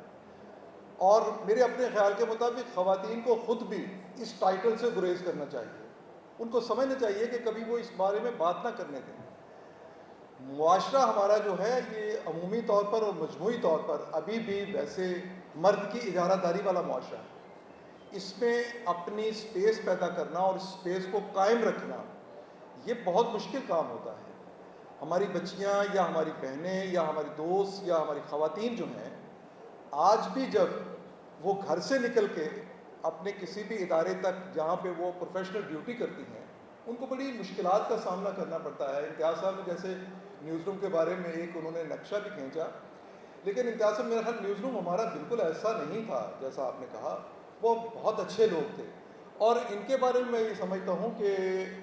اور میرے اپنے خیال کے مطابق خواتین کو خود بھی اس ٹائٹل سے گریز کرنا چاہیے۔ ان کو سمجھنا چاہیے کہ کبھی وہ اس بارے میں بات نہ کرنے دیں۔ معاشرہ ہمارا جو ہے یہ عمومی طور پر اور مجموعی طور پر ابھی بھی ویسے مرد کی اجارہ داری والا معاشرہ ہے۔ اس میں اپنی سپیس پیدا کرنا اور اس سپیس کو قائم رکھنا یہ بہت مشکل کام ہوتا ہے۔ ہماری بچیاں یا ہماری بہنیں یا ہماری دوست یا ہماری خواتین جو ہیں، آج بھی جب وہ گھر سے نکل کے اپنے کسی بھی ادارے تک جہاں پہ وہ پروفیشنل ڈیوٹی کرتی ہیں، ان کو بڑی مشکلات کا سامنا کرنا پڑتا ہے۔ امتیاز صاحب نے جیسے نیوز روم کے بارے میں ایک انہوں نے نقشہ بھی کھینچا، لیکن امتیاز صاحب میرا خیال نیوز روم ہمارا بالکل ایسا نہیں تھا جیسا آپ نے کہا۔ وہ بہت اچھے لوگ تھے، اور ان کے بارے میں یہ سمجھتا ہوں کہ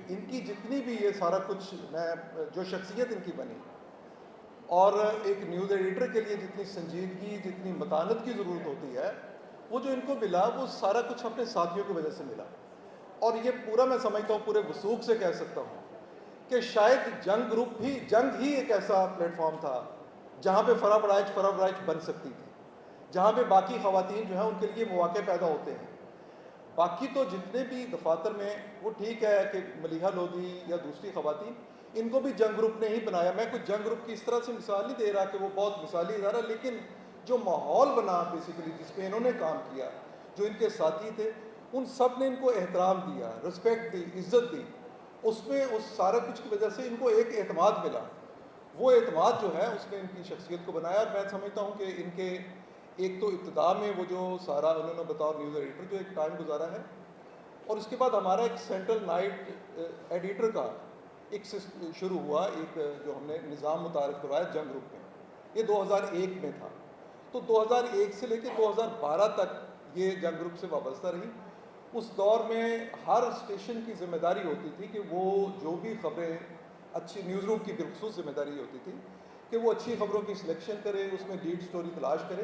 ان کی جتنی بھی یہ سارا کچھ میں جو شخصیت ان کی بنی، اور ایک نیوز ایڈیٹر کے لیے جتنی سنجیدگی، جتنی متانت کی ضرورت ہوتی ہے، وہ جو ان کو ملا وہ سارا کچھ اپنے ساتھیوں کی وجہ سے ملا۔ اور یہ پورا میں سمجھتا ہوں پورے وثوق سے کہہ سکتا ہوں کہ شاید جنگ ہی ایک ایسا پلیٹ فارم تھا جہاں پہ فرح وڑائچ بن سکتی تھی، جہاں پہ باقی خواتین جو ہیں ان کے لیے مواقع پیدا ہوتے ہیں۔ باقی تو جتنے بھی دفاتر میں، وہ ٹھیک ہے کہ ملیحہ لودھی یا دوسری خواتین، ان کو بھی جنگ گروپ نے ہی بنایا۔ میں کوئی جنگ گروپ کی اس طرح سے مثال نہیں دے رہا کہ وہ بہت مثالی ادارہ، لیکن جو ماحول بنا بیسیکلی جس پہ انہوں نے کام کیا، جو ان کے ساتھی تھے، ان سب نے ان کو احترام دیا، رسپیکٹ دی، عزت دی۔ اس میں اس سارے کچھ کی وجہ سے ان کو ایک اعتماد ملا۔ وہ اعتماد جو ہے اس نے ان کی شخصیت کو بنایا۔ اور میں سمجھتا ہوں کہ ان کے ایک تو ابتدا میں وہ جو سارا انہوں نے بطور نیوز ایڈیٹر جو ایک ٹائم گزارا ہے، اور اس کے بعد ہمارا ایک سینٹرل نائٹ ایڈیٹر کا ایک شروع ہوا، ایک جو ہم نے نظام متعارف کروایا جنگ گروپ میں، یہ 2001 میں تھا۔ تو 2001 سے لے کے 2012 تک یہ جنگ گروپ سے وابستہ رہی۔ اس دور میں ہر اسٹیشن کی ذمہ داری ہوتی تھی کہ وہ جو بھی خبریں اچھی، نیوز روم کی بالخصوص ذمہ داری ہوتی تھی کہ وہ اچھی خبروں کی سلیکشن کرے، اس میں لیڈ سٹوری تلاش کرے۔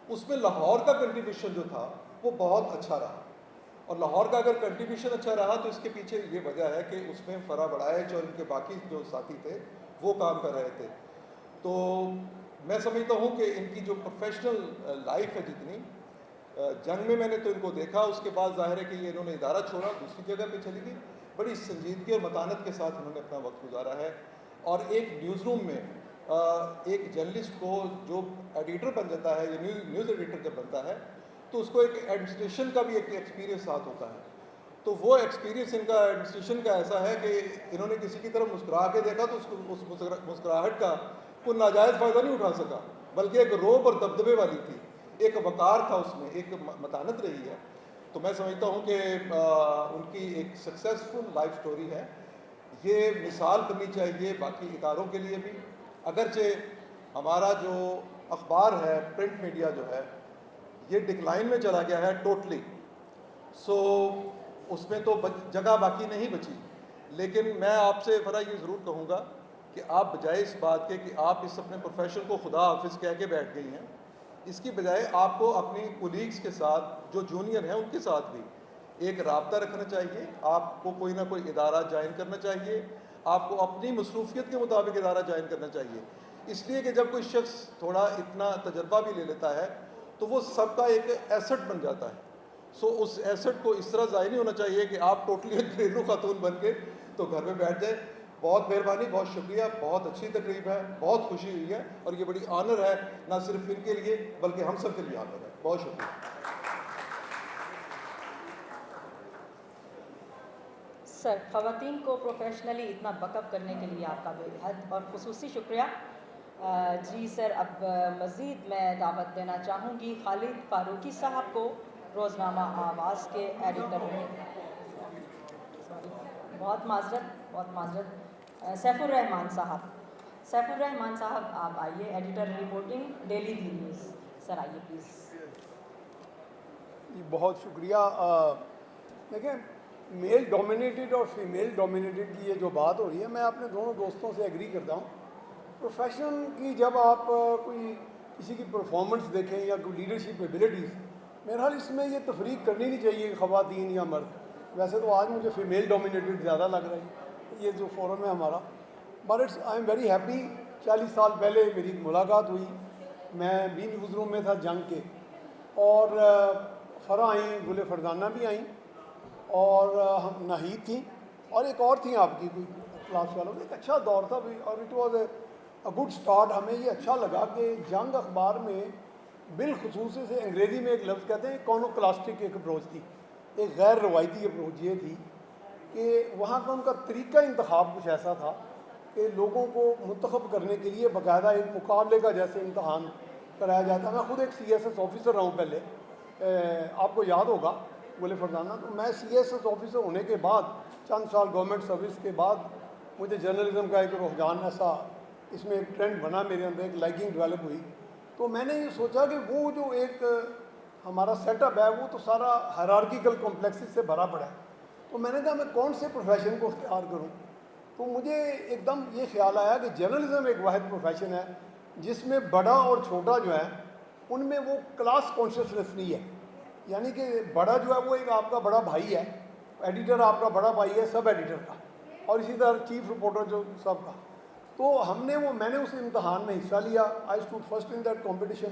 اس میں لاہور کا کنٹریبیوشن جو تھا وہ بہت اچھا رہا، اور لاہور کا اگر کنٹریبیوشن اچھا رہا تو اس کے پیچھے یہ وجہ ہے کہ اس میں فرح وڑائچ اور ان کے باقی جو ساتھی تھے وہ کام کر رہے تھے۔ تو میں سمجھتا ہوں کہ ان کی جو پروفیشنل لائف ہے جتنی، جنگ میں نے تو ان کو دیکھا، اس کے بعد ظاہر ہے کہ یہ انہوں نے ادارہ چھوڑا، دوسری جگہ پہ چلی گئی، بڑی سنجیدگی اور متانت کے ساتھ انہوں نے اپنا وقت گزارا ہے۔ اور ایک نیوز روم میں ایک جرنلسٹ کو جو ایڈیٹر بن جاتا ہے یا نیوز ایڈیٹر جب بنتا ہے تو اس کو ایک ایڈمنسٹریشن کا بھی ایک ایکسپیرینس ساتھ ہوتا ہے۔ تو وہ ایکسپیرینس ان کا ایڈمنسٹریشن کا ایسا ہے کہ انہوں نے کسی کی طرف مسکرا کے دیکھا تو اس مسکراہٹ کا کوئی ناجائز فائدہ نہیں اٹھا سکا، بلکہ ایک روب اور دبدبے والی تھی، ایک وقار تھا اس میں، ایک متانت رہی ہے۔ تو میں سمجھتا ہوں کہ ان کی ایک سکسیسفل لائف سٹوری ہے، یہ مثال بننی چاہیے باقی اداروں کے لیے بھی۔ اگرچہ ہمارا جو اخبار ہے، پرنٹ میڈیا جو ہے، یہ ڈکلائن میں چلا گیا ہے ٹوٹلی، سو اس میں تو جگہ باقی نہیں بچی، لیکن میں آپ سے فرح یہ ضرور کہوں گا کہ آپ بجائے اس بات کے کہ آپ اس اپنے پروفیشن کو خدا حافظ کہہ کے بیٹھ گئی ہیں، اس کی بجائے آپ کو اپنی کولیگز کے ساتھ جو جونیئر ہیں ان کے ساتھ بھی ایک رابطہ رکھنا چاہیے۔ آپ کو کوئی نہ کوئی ادارہ جوائن کرنا چاہیے، آپ کو اپنی مصروفیت کے مطابق ادارہ جوائن کرنا چاہیے، اس لیے کہ جب کوئی شخص تھوڑا اتنا تجربہ بھی لے لیتا ہے تو وہ سب کا ایک ایسٹ بن جاتا ہے۔ سو اس ایسٹ کو اس طرح ضائع نہیں ہونا چاہیے کہ آپ ٹوٹلی گھریلو خاتون بن کے تو گھر میں بیٹھ جائے۔ بہت مہربانی، بہت شکریہ، بہت اچھی تقریب ہے، بہت خوشی ہوئی ہے، اور یہ بڑی آنر ہے نہ صرف ان کے لیے بلکہ ہم سب کے لیے آنر ہے۔ بہت شکریہ سر۔ خواتین کو پروفیشنلی اتنا بک اپ کرنے کے لیے آپ کا بے حد اور خصوصی شکریہ۔ جی سر، اب مزید میں دعوت دینا چاہوں گی خالد فاروقی صاحب کو، روزنامہ آواز کے ایڈیٹر میں. بہت معذرت. سیف الرحمان صاحب آپ آئیے، ایڈیٹر رپورٹنگ ڈیلی دی نیوز. سر آئیے پلیز. بہت شکریہ. دیکھیں، میل ڈومینیٹڈ اور فیمیل ڈومینیٹڈ کی یہ جو بات ہو رہی ہے، میں اپنے دونوں دوستوں سے ایگری کرتا ہوں. پروفیشن کی جب آپ کوئی کسی کی پرفارمنس دیکھیں یا کوئی لیڈرشپ ایبلٹیز، میرے خیال اس میں یہ تفریق کرنی نہیں چاہیے کہ خواتین یا مرد. ویسے تو آج مجھے فیمیل ڈومینیٹڈ زیادہ لگ رہا ہے یہ جو فورم ہے ہمارا. But I am very happy. 40 سال پہلے میری ملاقات ہوئی، میں بھی نیوز روم میں تھا جنگ کے، اور فرا آئیں، گل فرزانہ بھی آئیں، اور ہم ناہید تھیں، اور ایک اور تھیں آپ کی کوئی کلاس والوں. ایک اچھا دور تھا بھی، اور it was a good start. ہمیں یہ اچھا لگا کہ جنگ اخبار میں بالخصوص سے انگریزی میں ایک لفظ کہتے ہیں کونوکلاسٹک ایک اپروچ تھی، ایک غیر روایتی اپروچ یہ تھی کہ وہاں کا ان کا طریقہ انتخاب کچھ ایسا تھا کہ لوگوں کو منتخب کرنے کے لیے باقاعدہ ایک مقابلے کا جیسے امتحان کرایا جاتا. میں خود ایک CSS آفیسر رہا ہوں پہلے، آپ کو یاد ہوگا گل فرزانہ. تو میں CSS آفیسر ہونے کے بعد چند سال گورنمنٹ سروس کے بعد مجھے جرنلزم کا ایک رجحان ایسا اس میں ایک ٹرینڈ بنا، میرے اندر ایک لائکنگ ڈیولپ ہوئی. تو میں نے یہ سوچا کہ وہ جو ایک ہمارا سیٹ اپ ہے وہ تو سارا ہائرارکیکل کمپلیکسز سے بھرا پڑا ہے. تو میں نے کہا میں کون سے پروفیشن کو اختیار کروں. تو مجھے ایک دم یہ خیال آیا کہ جرنلزم ایک واحد پروفیشن ہے جس میں بڑا اور چھوٹا جو ہے ان میں وہ کلاس کانشیسنس نہیں ہے. یعنی کہ بڑا جو ہے وہ ایک آپ کا بڑا بھائی ہے، ایڈیٹر آپ کا بڑا بھائی ہے سب ایڈیٹر کا، اور اسی طرح چیف رپورٹر جو سب کا. تو میں نے اس امتحان میں حصہ لیا. I stood first in that competition.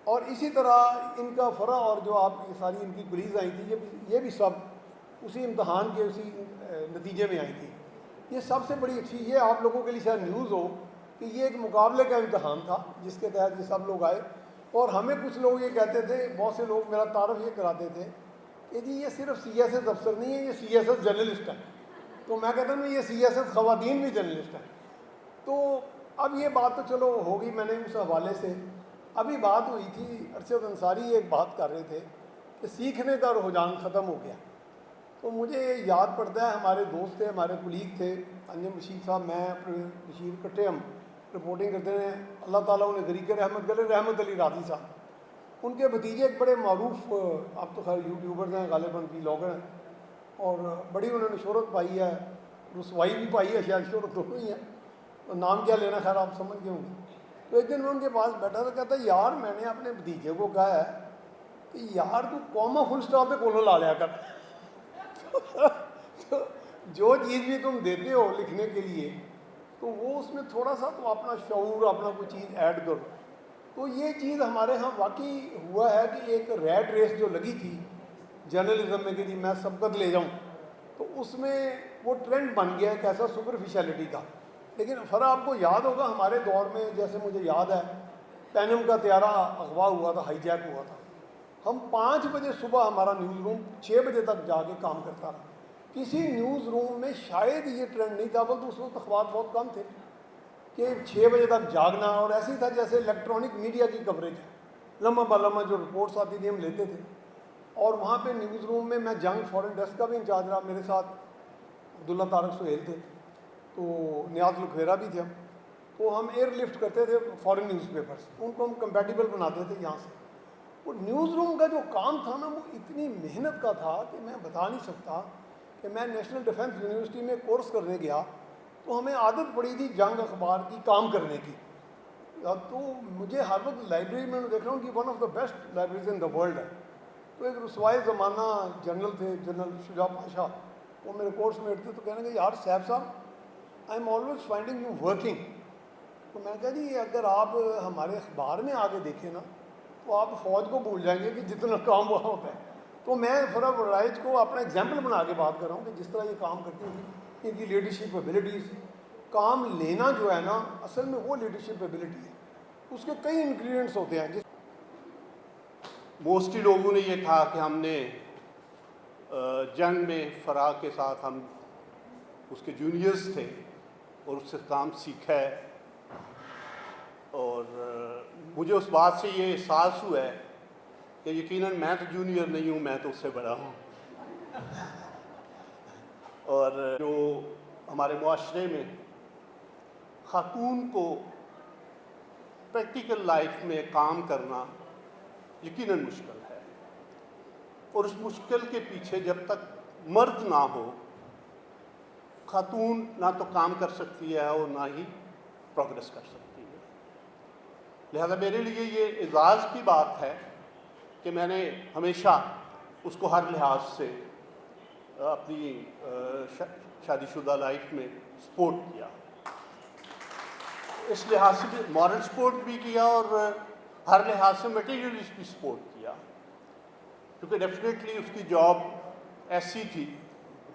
اور اسی طرح ان کا فرا اور جو آپ کی ساری ان کی کولیز آئی تھی یہ بھی سب اسی امتحان کے اسی نتیجے میں آئی تھی. یہ سب سے بڑی اچھی یہ آپ لوگوں کے لیے شاید نیوز ہو کہ یہ ایک مقابلے کا امتحان تھا جس کے تحت یہ سب لوگ آئے. اور ہمیں کچھ لوگ یہ کہتے تھے، بہت سے لوگ میرا تعارف یہ کراتے تھے کہ جی یہ صرف CSS افسر نہیں ہے، یہ CSS جرنلسٹ ہیں. تو میں کہتا ہوں یہ CSS خواتین بھی جرنلسٹ ہیں. تو اب یہ بات تو چلو ہوگی. میں نے اس حوالے سے ابھی بات ہوئی تھی، ارشد انصاری ایک بات کر رہے تھے کہ سیکھنے کا رجحان ختم ہو گیا. تو مجھے یاد پڑتا ہے ہمارے دوست تھے، ہمارے کولیگ تھے، انجم بشیر صاحب، میں بشیر اکٹھے ہم رپورٹنگ کرتے ہیں. اللہ تعالیٰ انہیں غریق رحمت کرے، رحمت علی راضی صاحب. ان کے بھتیجے ایک بڑے معروف، اب تو خیر یوٹیوبرز ہیں، غالباً ولاگر ہیں، اور بڑی انہوں نے شہرت پائی ہے، رسوائی بھی پائی ہے، شاید شہرت دونوں ہی ہے. نام کیا لینا، خیر آپ سمجھ گئے ہوں گے. تو ایک دن میں ان کے پاس بیٹھا تھا، کہتا یار میں نے اپنے بھتیجے کو کہا ہے کہ یار تو کوما فل اسٹاپ پہ کولن لا لیا کر. تو جو چیز بھی تم دیتے ہو لکھنے کے لیے تو وہ اس میں تھوڑا سا تو اپنا شعور، اپنا کوئی چیز ایڈ کرو. تو یہ چیز ہمارے ہاں واقعی ہوا ہے کہ ایک ریٹ ریس جو لگی تھی جرنلزم میں کہ جی میں سبقت لے جاؤں، تو اس میں وہ ٹرینڈ بن گیا ایک ایسا سپرفیشلٹی کا. لیکن فرا آپ کو یاد ہوگا ہمارے دور میں، جیسے مجھے یاد ہے پینم کا طیارہ اغوا ہوا تھا، ہائی جیک ہوا تھا. ہم 5 بجے صبح ہمارا نیوز روم 6 بجے تک جا کے کام کرتا رہا. کسی نیوز روم میں شاید یہ ٹرینڈ نہیں تھا، بلکہ اس وقت اخبار بہت کم تھے کہ 6 بجے تک جاگنا. اور ایسے ہی تھا جیسے الیکٹرانک میڈیا کی کوریج ہے، لمحہ بلمحہ جو رپورٹس آتی تھی ہم لیتے تھے. اور وہاں پہ نیوز روم میں جنگ فورن ڈیسک کا بھی انچارج رہا. میرے ساتھ عبداللہ طارق سہیل تھے، تو نیاز لکھویرا بھی تھے. تو ہم ایئر لفٹ کرتے تھے فورن نیوز پیپرز، ان کو ہم کمپیٹیبل بناتے تھے یہاں سے. وہ نیوز روم کا جو کام تھا نا وہ اتنی محنت کا تھا کہ میں بتا نہیں سکتا. کہ میں نیشنل ڈیفنس یونیورسٹی میں کورس کرنے گیا تو ہمیں عادت پڑی تھی جنگ اخبار کی کام کرنے کی. تو مجھے ہر وقت لائبریری میں دیکھ رہا ہوں کہ one of the best libraries in the world ہے. تو ایک رسوائے زمانہ جنرل تھے، جنرل شجاع پاشا، وہ میرے کورس میٹ تھے. تو کہنے کہ یار صاحب صاحب I am always finding you working. تو میں نے کہا جی اگر آپ ہمارے اخبار میں آگے دیکھیں نا تو آپ فوج کو بھول جائیں گے کہ جتنا کام وہاں ہوتا ہے. تو میں فرا ورائج کو اپنا ایگزامپل بنا کے بات کر رہا ہوں کہ جس طرح یہ کام کرتی تھی، ان کی لیڈرشپ ایبلٹیز. کام لینا جو ہے نا اصل میں وہ لیڈرشپ ایبلٹی ہے، اس کے کئی انگریڈینٹس ہوتے ہیں. موسٹلی لوگوں نے یہ کہا کہ ہم نے جنگ میں فرا کے ساتھ ہم اس کے جونیئرز تھے اور اس سے کام سیکھا ہے. اور مجھے اس بات سے یہ احساس ہوا ہے کہ یقیناً میں تو جونیئر نہیں ہوں، میں تو اس سے بڑا ہوں. اور جو ہمارے معاشرے میں خاتون کو پریکٹیکل لائف میں کام کرنا یقیناً مشکل ہے، اور اس مشکل کے پیچھے جب تک مرد نہ ہو، خاتون نہ تو کام کر سکتی ہے اور نہ ہی پروگریس کر سکتی ہے. لہذا میرے لیے یہ اعزاز کی بات ہے کہ میں نے ہمیشہ اس کو ہر لحاظ سے اپنی شادی شدہ لائف میں سپورٹ کیا. اس لحاظ سے بھی مورل سپورٹ بھی کیا اور ہر لحاظ سے میٹیریلسٹ بھی سپورٹ کیا، کیونکہ ڈیفینیٹلی اس کی جاب ایسی تھی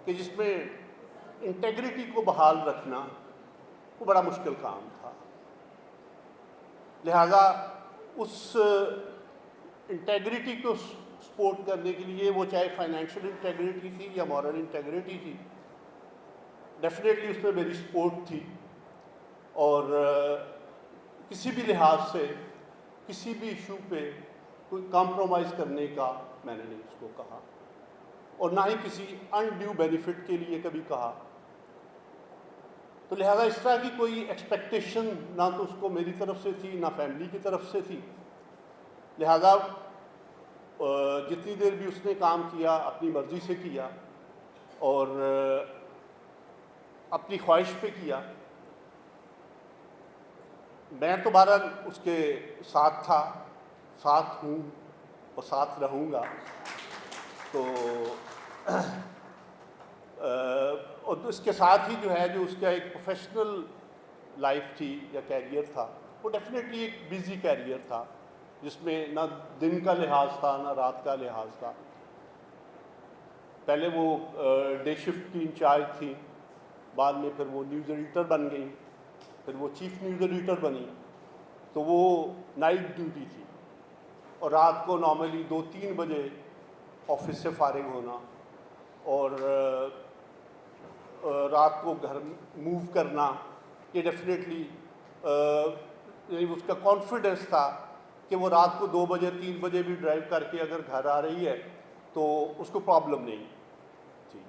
کہ جس میں انٹیگریٹی کو بحال رکھنا وہ بڑا مشکل کام تھا. لہذا اس انٹیگریٹی کو سپورٹ کرنے کے لیے، وہ چاہے فائنینشیل انٹیگریٹی تھی یا مورل انٹیگریٹی تھی، ڈیفینیٹلی اس میں میری سپورٹ تھی. اور کسی بھی لحاظ سے کسی بھی ایشو پہ کوئی کمپرومائز کرنے کا میں نے نہیں اس کو کہا، اور نہ ہی کسی انڈیو بینیفٹ کے لیے کبھی کہا. تو لہذا اس طرح کی کوئی ایکسپیکٹیشن نہ تو اس کو میری طرف سے تھی نہ فیملی کی طرف سے تھی. لہذا جتنی دیر بھی اس نے کام کیا اپنی مرضی سے کیا اور اپنی خواہش پہ کیا. میں تو بہرحال اس کے ساتھ تھا، ساتھ ہوں اور ساتھ رہوں گا. تو اور اس کے ساتھ ہی جو ہے جو اس کا ایک پروفیشنل لائف تھی یا کیریئر تھا، وہ ڈیفینیٹلی ایک بیزی کیریئر تھا جس میں نہ دن کا لحاظ تھا نہ رات کا لحاظ تھا. پہلے وہ ڈے شفٹ کی انچارج تھی، بعد میں پھر وہ نیوز ایڈیٹر بن گئی، پھر وہ چیف نیوز ایڈیٹر بنی. تو وہ نائٹ ڈیوٹی تھی اور رات کو نارملی 2-3 بجے آفس سے فارغ ہونا اور رات کو گھر موو کرنا. یہ ڈیفینیٹلی اس کا کانفیڈنس تھا کہ وہ رات کو 2 بجے 3 بجے بھی ڈرائیو کر کے اگر گھر آ رہی ہے تو اس کو پرابلم نہیں تھی.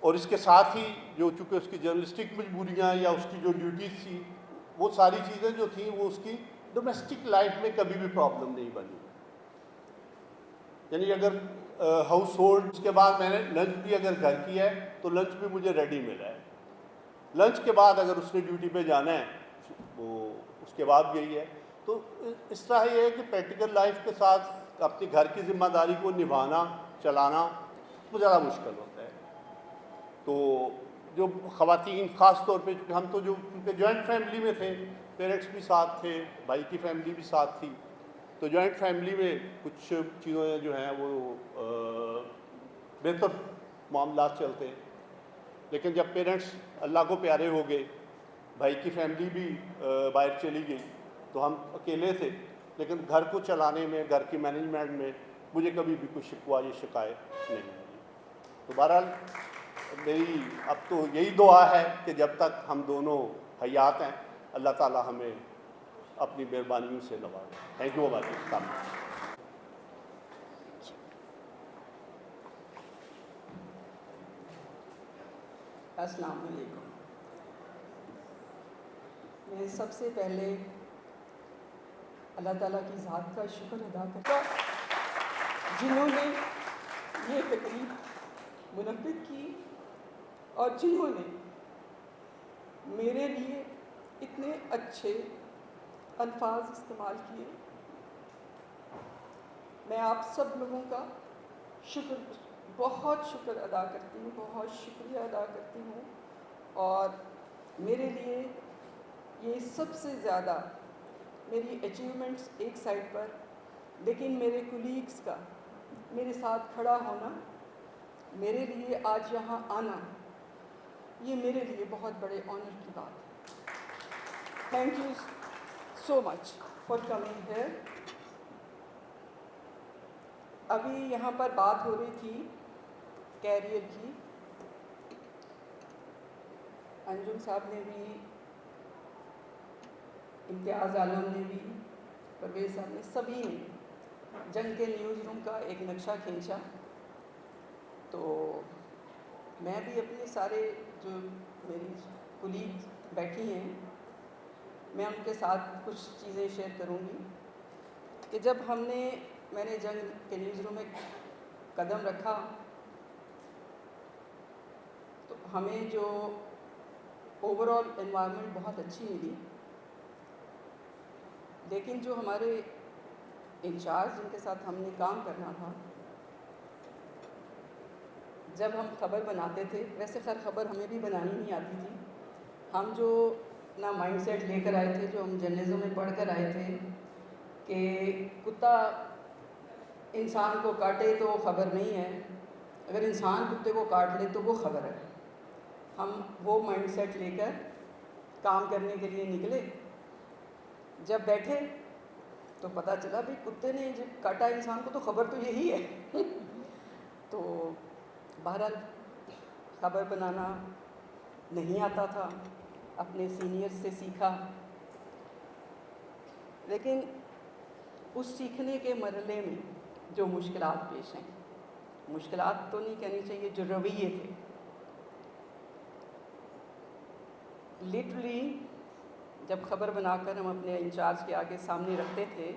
اور اس کے ساتھ ہی جو چونکہ اس کی جرنلسٹک مجبوریاں یا اس کی جو ڈیوٹیز تھی، وہ ساری چیزیں جو تھیں وہ اس کی ڈومیسٹک لائف میں کبھی بھی پرابلم نہیں بنی. یعنی اگر ہاؤس ہولڈ، اس کے بعد میں نے لنچ بھی اگر گھر کیا ہے تو لنچ بھی مجھے ریڈی ملا ہے. لنچ کے بعد اگر اس نے ڈیوٹی پہ جانا ہے وہ اس کے بعد گئی ہے. تو اس طرح یہ ہے کہ پریکٹیکل لائف کے ساتھ اپنے گھر کی ذمہ داری کو نبھانا چلانا وہ زیادہ مشکل ہوتا ہے. تو جو خواتین خاص طور پہ، چونکہ ہم تو جو کیونکہ جوائنٹ فیملی میں تھے، پیرنٹس بھی ساتھ تھے، بھائی کی فیملی بھی ساتھ تھی، تو جوائنٹ فیملی میں کچھ چیزیں جو ہیں وہ بہتر معاملات چلتے ہیں. لیکن جب پیرنٹس اللہ کو پیارے ہو گئے، بھائی کی فیملی بھی باہر چلی گئی، تو ہم اکیلے تھے. لیکن گھر کو چلانے میں، گھر کی مینجمنٹ میں مجھے کبھی بھی کوئی شکوہ یا شکایت نہیں ہوئی. تو بہرحال میری اب تو یہی دعا ہے کہ جب تک ہم دونوں حیات ہیں اللہ تعالیٰ ہمیں اپنی مہربانیوں سے نوازے. تھینک یو ابا جی. السلام علیکم. میں سب سے پہلے اللہ تعالیٰ کی ذات کا شکر ادا کرتا ہوں جنہوں نے یہ تقریب منعقد کی اور جنہوں نے میرے لیے اتنے اچھے الفاظ استعمال کیے. میں آپ سب لوگوں کا بہت شکر ادا کرتی ہوں، بہت شکریہ ادا کرتی ہوں. اور میرے لیے یہ سب سے زیادہ میری اچیومنٹس ایک سائڈ پر، لیکن میرے کولیگس کا میرے ساتھ کھڑا ہونا، میرے لیے آج یہاں آنا، یہ میرے لیے بہت بڑے آنر کی بات ہے. Thank you so much for coming here. ابھی یہاں پر بات ہو رہی تھی کیریئر کی. انجم صاحب نے بھی امتیاز عالم نے بھی، پرویز صاحب نے، سبھی نے جنگ کے نیوز روم کا ایک نقشہ کھینچا. تو میں بھی اپنے سارے جو میری کولیگ بیٹھی ہیں، میں ان کے ساتھ کچھ چیزیں شیئر کروں گی کہ جب میں نے جنگ کے نیوز روم میں قدم رکھا تو ہمیں جو اوور آل انوائرمنٹ بہت اچھی ملی، لیکن جو ہمارے انچارج جن کے ساتھ ہم نے کام کرنا تھا، جب ہم خبر بناتے تھے، ویسے خیر خبر ہمیں بھی بنانی نہیں آتی تھی، ہم جو اپنا مائنڈ سیٹ لے کر آئے تھے، جو ہم جرنلزم میں پڑھ کر آئے تھے کہ کتا انسان کو کاٹے تو وہ خبر نہیں ہے، اگر انسان کتے کو کاٹ لے تو وہ خبر ہے. ہم وہ مائنڈ سیٹ لے کر کام کرنے کے لیے نکلے. جب بیٹھے تو پتہ چلا بھی کتے نے جب کاٹا انسان کو تو خبر تو یہی ہے. تو بہرحال خبر بنانا نہیں آتا تھا، اپنے سینئر سے سیکھا، لیکن اس سیکھنے کے مرحلے میں جو مشکلات پیش ہیں، مشکلات تو نہیں کہنی چاہیے، جو رویے تھے، لٹرلی جب خبر بنا کر ہم اپنے انچارج کے آگے سامنے رکھتے تھے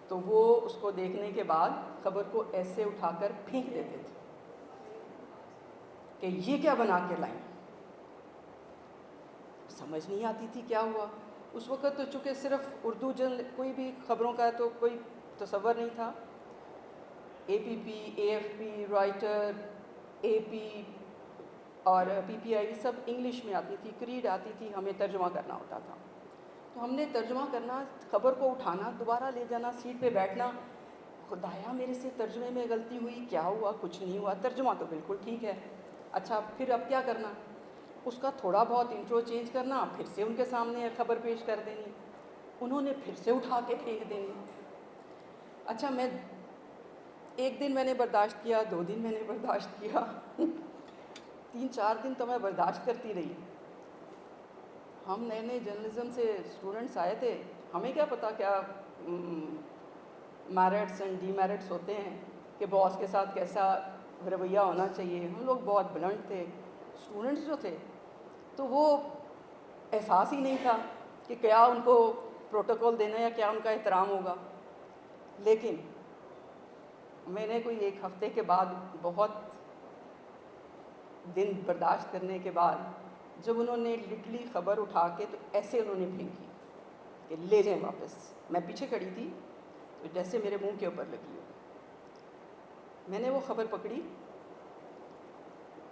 تو وہ اس کو دیکھنے کے بعد خبر کو ایسے اٹھا کر پھینک دیتے تھے کہ یہ کیا بنا کے لائیں. سمجھ نہیں آتی تھی کیا ہوا. اس وقت تو چونکہ صرف اردو کوئی بھی خبروں کا تو کوئی تصور نہیں تھا. اے پی پی، اے ایف پی، رائٹر، اے پی اور پی پی آئی سب انگلش میں آتی تھی، کریڈ آتی تھی، ہمیں ترجمہ کرنا ہوتا تھا. تو ہم نے ترجمہ کرنا، خبر کو اٹھانا، دوبارہ لے جانا، سیٹ پہ بیٹھنا. خدایا میرے سے ترجمے میں غلطی ہوئی، کیا ہوا؟ کچھ نہیں ہوا، ترجمہ تو بالکل ٹھیک ہے. اچھا پھر اب کیا کرنا؟ اس کا تھوڑا بہت انٹرو چینج کرنا، پھر سے ان کے سامنے خبر پیش کر دینی، انہوں نے پھر سے اٹھا کے پھینک دینی. اچھا ایک دن میں نے برداشت کیا، 2 دن میں نے برداشت کیا، 3-4 دن تو میں برداشت کرتی رہی. ہم نئے جرنلزم سے اسٹوڈنٹس آئے تھے، ہمیں کیا پتہ کیا میرٹس اینڈ ڈی میرٹس ہوتے ہیں کہ باس کے ساتھ کیسا رویہ ہونا چاہیے. ہم لوگ بہت بلنٹ تھے. اسٹوڈنٹس جو تھے تو وہ احساس ہی نہیں تھا کہ کیا ان کو پروٹوکول دینا یا کیا ان کا احترام ہوگا. لیکن میں نے کوئی 1 ہفتے کے بعد، بہت دن برداشت کرنے کے بعد، جب انہوں نے لٹرلی خبر اٹھا کے تو ایسے انہوں نے پھینکی کہ لے جائیں واپس. میں پیچھے کھڑی تھی تو جیسے میرے منہ کے اوپر لگی ہو. میں نے وہ خبر پکڑی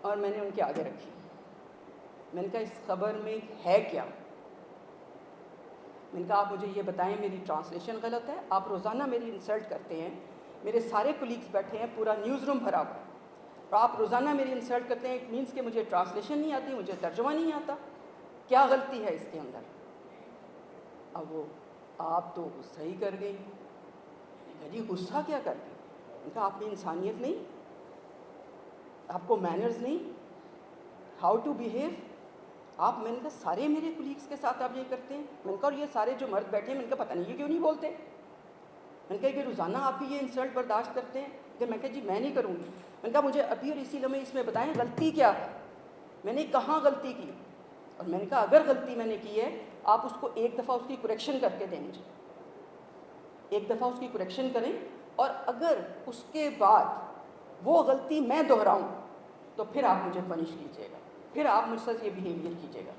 اور میں نے ان کے آگے رکھی. میں نے کہا اس خبر میں ہے کیا؟ میں نے کہا آپ مجھے یہ بتائیں، میری ٹرانسلیشن غلط ہے، آپ روزانہ میری انسلٹ کرتے ہیں، میرے سارے کولیگز بیٹھے ہیں، پورا نیوز روم بھرا ہوا ہے، اور آپ روزانہ میری انسلٹ کرتے ہیں. اٹ مینس کہ مجھے ٹرانسلیشن نہیں آتی، مجھے ترجمہ نہیں آتا، کیا غلطی ہے اس کے اندر؟ اب وہ آپ تو غصہ ہی کر گئی. میں نے کہا جی غصہ کیا کر گئی؟ میں نے کہا آپ میں انسانیت نہیں، آپ کو مینرز نہیں، ہاؤ ٹو بیہیو آپ. میں نے کہا سارے میرے کولیگس کے ساتھ آپ یہ کرتے ہیں. میں نے کہا اور یہ سارے جو مرد بیٹھے ہیں، میں نے کہا پتہ نہیں یہ کیوں نہیں بولتے. میں نے کہا کہ روزانہ آپ بھی یہ انسلٹ برداشت کرتے ہیں. کہ میں کہا جی میں نہیں کروں گی. میں نے کہا مجھے ابھی اور اسی لمحے اس میں بتائیں غلطی کیا ہے، میں نے کہاں غلطی کی. اور میں نے کہا اگر غلطی میں نے کی ہے آپ اس کو ایک دفعہ اس کی کریکشن کر کے دیں مجھے، ایک دفعہ اس کی کریکشن کریں، اور اگر اس کے بعد وہ غلطی میں دہراؤں تو پھر آپ مجھے پنش کیجیے گا، پھر آپ مجھ سے یہ بیہیویئر کیجیے گا.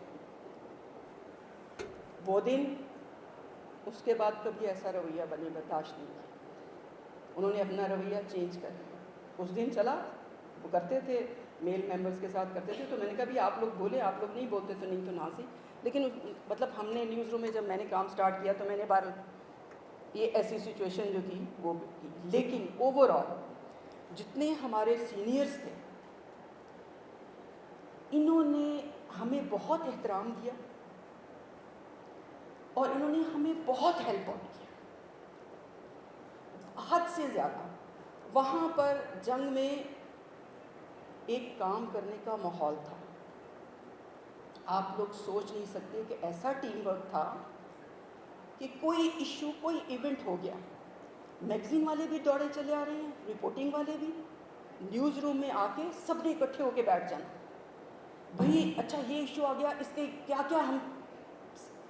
وہ دن اس کے بعد کبھی ایسا رویہ بنے برداشت نہیں کیا. انہوں نے اپنا رویہ چینج کر دیا. اس دن چلا، وہ کرتے تھے میل ممبرس کے ساتھ کرتے تھے، تو میں نے کہا بھی آپ لوگ بولے، آپ لوگ نہیں بولتے تو نہیں تو نہ سی. لیکن مطلب ہم نے نیوز روم میں جب میں نے کام سٹارٹ کیا تو میں نے یہ ایسی سچویشن جو تھی وہ کی. لیکن اوور آل جتنے ہمارے سینئرز تھے انہوں نے ہمیں بہت احترام دیا اور انہوں نے ہمیں بہت ہیلپ آؤٹ کیا، حد سے زیادہ. وہاں پر جنگ میں ایک کام کرنے کا ماحول تھا. آپ لوگ سوچ نہیں سکتے کہ ایسا ٹیم ورک تھا کہ کوئی ایشو، کوئی ایونٹ ہو گیا، میگزین والے بھی دوڑے چلے آ رہے ہیں، رپورٹنگ والے بھی، نیوز روم میں آ کے سب نے اکٹھے ہو کے بیٹھ جانا، بھئی اچھا یہ ایشو آ گیا، اس کے کیا کیا ہم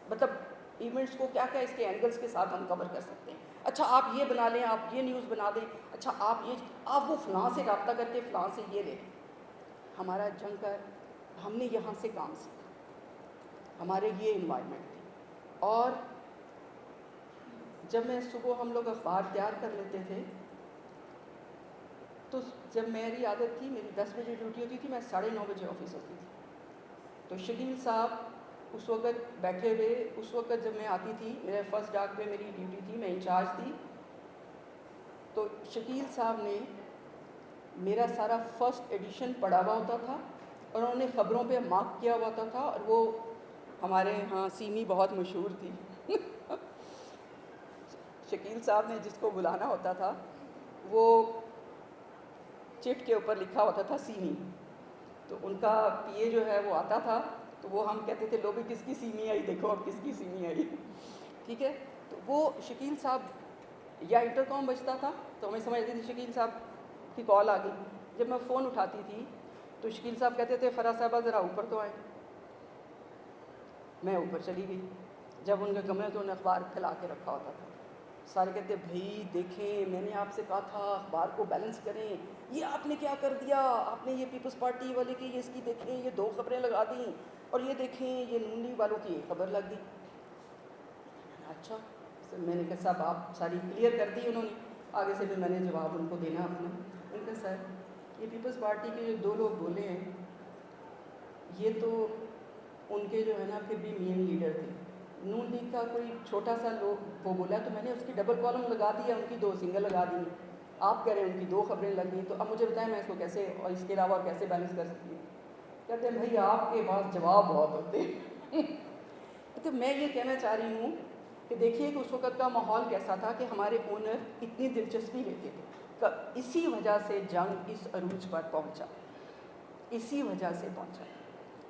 مطلب ایونٹس کو کیا کیا اس کے اینگلز کے ساتھ ہم کور کر سکتے ہیں، اچھا آپ یہ بنا لیں، آپ یہ نیوز بنا دیں، اچھا آپ وہ فلاں سے رابطہ کر کے فلاں سے یہ لیں۔ ہمارا جنگ کا ہم نے یہاں سے کام سیکھا، ہمارے یہ انوائرمنٹ تھی۔ اور جب میں صبح ہم لوگ اخبار تیار کر لیتے تھے تو جب میری عادت تھی، میری 10 بجے ڈیوٹی ہوتی تھی، میں 9:30 بجے آفس ہوتی تھی، تو شکیل صاحب اس وقت بیٹھے ہوئے، اس وقت جب میں آتی تھی، میرے فرسٹ ڈاک پہ میری ڈیوٹی تھی، میں انچارج تھی، تو شکیل صاحب نے میرا سارا فرسٹ ایڈیشن پڑھا ہوا ہوتا تھا اور انہوں نے خبروں پہ مارک کیا ہوا ہوتا تھا، اور وہ ہمارے ہاں سیمی بہت مشہور تھی شکیل صاحب نے جس کو بلانا ہوتا تھا وہ چٹ کے اوپر لکھا ہوتا تھا سیمی، تو ان کا پی اے جو ہے وہ آتا تھا، تو وہ ہم کہتے تھے لو بھی کس کی سیمی آئی، دیکھو اب کس کی سیمی آئی ٹھیک ہے۔ تو وہ شکیل صاحب یا انٹر کام بجتا تھا تو ہمیں سمجھتی تھی شکیل صاحب کی کال آ گئی، جب میں فون اٹھاتی تھی تو شکیل صاحب کہتے تھے فرح صاحبہ ذرا اوپر تو آئیں، میں اوپر چلی گئی، جب ان کے کمرے تو انہوں نے اخبار پھیلا کے رکھا ہوتا تھا، سارے کہتے بھائی دیکھیں میں نے آپ سے کہا تھا اخبار کو بیلنس کریں، یہ آپ نے کیا کر دیا، آپ نے یہ پیپلز پارٹی والے کی یہ اس کی دیکھیں یہ 2 خبریں لگا دیں، اور یہ دیکھیں یہ نون لیگ والوں کی ایک خبر لگ دی۔ اچھا میں نے کہا صاحب آپ ساری کلیئر کر دی، انہوں نے آگے سے بھی میں نے جواب ان کو دینا اپنا، میں نے کہا سر یہ پیپلز پارٹی کے جو 2 لوگ بولے ہیں یہ تو ان کے جو ہے نا پھر بھی مین لیڈر تھے، نون لیگ کا کوئی چھوٹا سا لوگ وہ بولا تو میں نے اس کی ڈبل کالم لگا دیا، ان کی 2 سنگل لگا دی، آپ کہہ رہے ہیں ان کی 2 خبریں لگ گئی، تو اب مجھے بتائیں میں اس کو کیسے اور اس کے علاوہ اور کیسے بیلنس کر سکتی ہوں؟ کہتے ہیں بھائی آپ کے پاس جواب بہت ہوتے ہیں تو میں یہ کہنا چاہ رہی ہوں کہ دیکھیے کہ اس وقت کا ماحول کیسا تھا کہ ہمارے اونر اتنی دلچسپی لیتے تھے، اسی وجہ سے جنگ اس عروج پر پہنچا، اسی وجہ سے پہنچا۔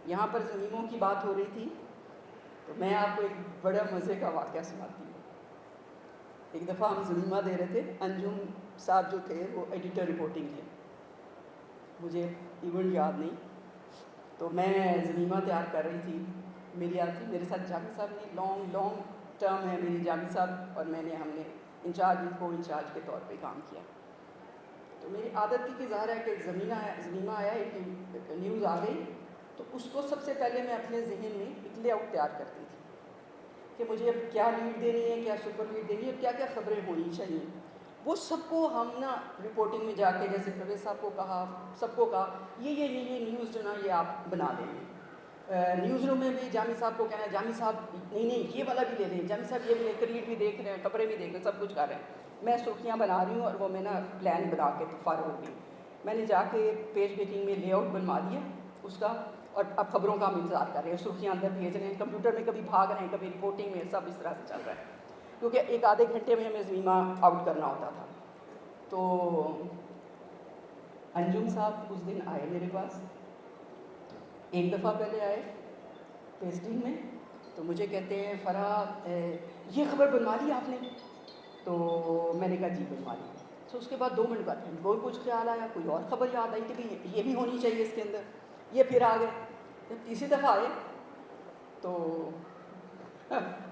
یہاں پر زمینوں کی بات ہو رہی تھی تو میں آپ کو ایک بڑا مزے کا واقعہ سناتی ہوں۔ ایک دفعہ ہم ضمیمہ دے رہے تھے، انجم صاحب جو تھے وہ ایڈیٹر رپورٹنگ تھے، مجھے ایونٹ یاد نہیں، تو میں ضمیمہ تیار کر رہی تھی، میری یاد تھی میرے ساتھ جامی صاحب نے لانگ ٹرم ہے میری جامی صاحب اور میں نے ہم نے کو انچارج کے طور پہ کام کیا، تو میری عادت تھی کہ ظاہر ہے کہ ضمیمہ آیا ایک نیوز آ گئی تو اس کو سب سے پہلے میں اپنے ذہن میں ایک لے آؤٹ تیار کرتی تھی کہ مجھے اب کیا لیڈ دینی ہے، کیا سپر لیڈ دینی ہے، کیا کیا خبریں ہونی چاہیے، وہ سب کو ہم نا رپورٹنگ میں جا کے جیسے پرویز صاحب کو کہا، سب کو کہا یہ نیوز جو نا یہ آپ بنا دیں گے، نیوز روم میں بھی جامی صاحب کو کہنا ہے جامی صاحب نہیں یہ والا بھی لے لیں، جامی صاحب یہ بھی لے، ریڈ بھی دیکھ رہے ہیں، خبریں بھی دیکھ رہے ہیں، سب کچھ کر رہے ہیں، میں سرخیاں بنا رہی ہوں اور وہ میں نا پلان بنا کے فارغ ہو گئی، میں نے جا کے پیج میکنگ میں لے آؤٹ بنوا دیا اس کا، اور اب خبروں کا ہم انتظار کر رہے ہیں، سرخیاں اندر بھیج رہے ہیں، کمپیوٹر میں کبھی بھاگ رہے ہیں، کبھی رپورٹنگ میں، سب اس طرح سے چل رہا ہے، کیونکہ ایک آدھے گھنٹے میں ہمیں ضمیمہ آؤٹ کرنا ہوتا تھا۔ تو انجم صاحب اس دن آئے میرے پاس، ایک دفعہ پہلے آئے پیسٹنگ میں، تو مجھے کہتے ہیں فرح یہ خبر بنوا لی آپ نے؟ تو میں نے کہا جی بنوا لی۔ تو اس کے بعد 2 منٹ بعد ان کو کچھ خیال آیا، کوئی اور خبر یاد آئی کہ یہ بھی ہونی چاہیے اس کے اندر، یہ پھر آ گئے، جب تیسری دفعہ آئے تو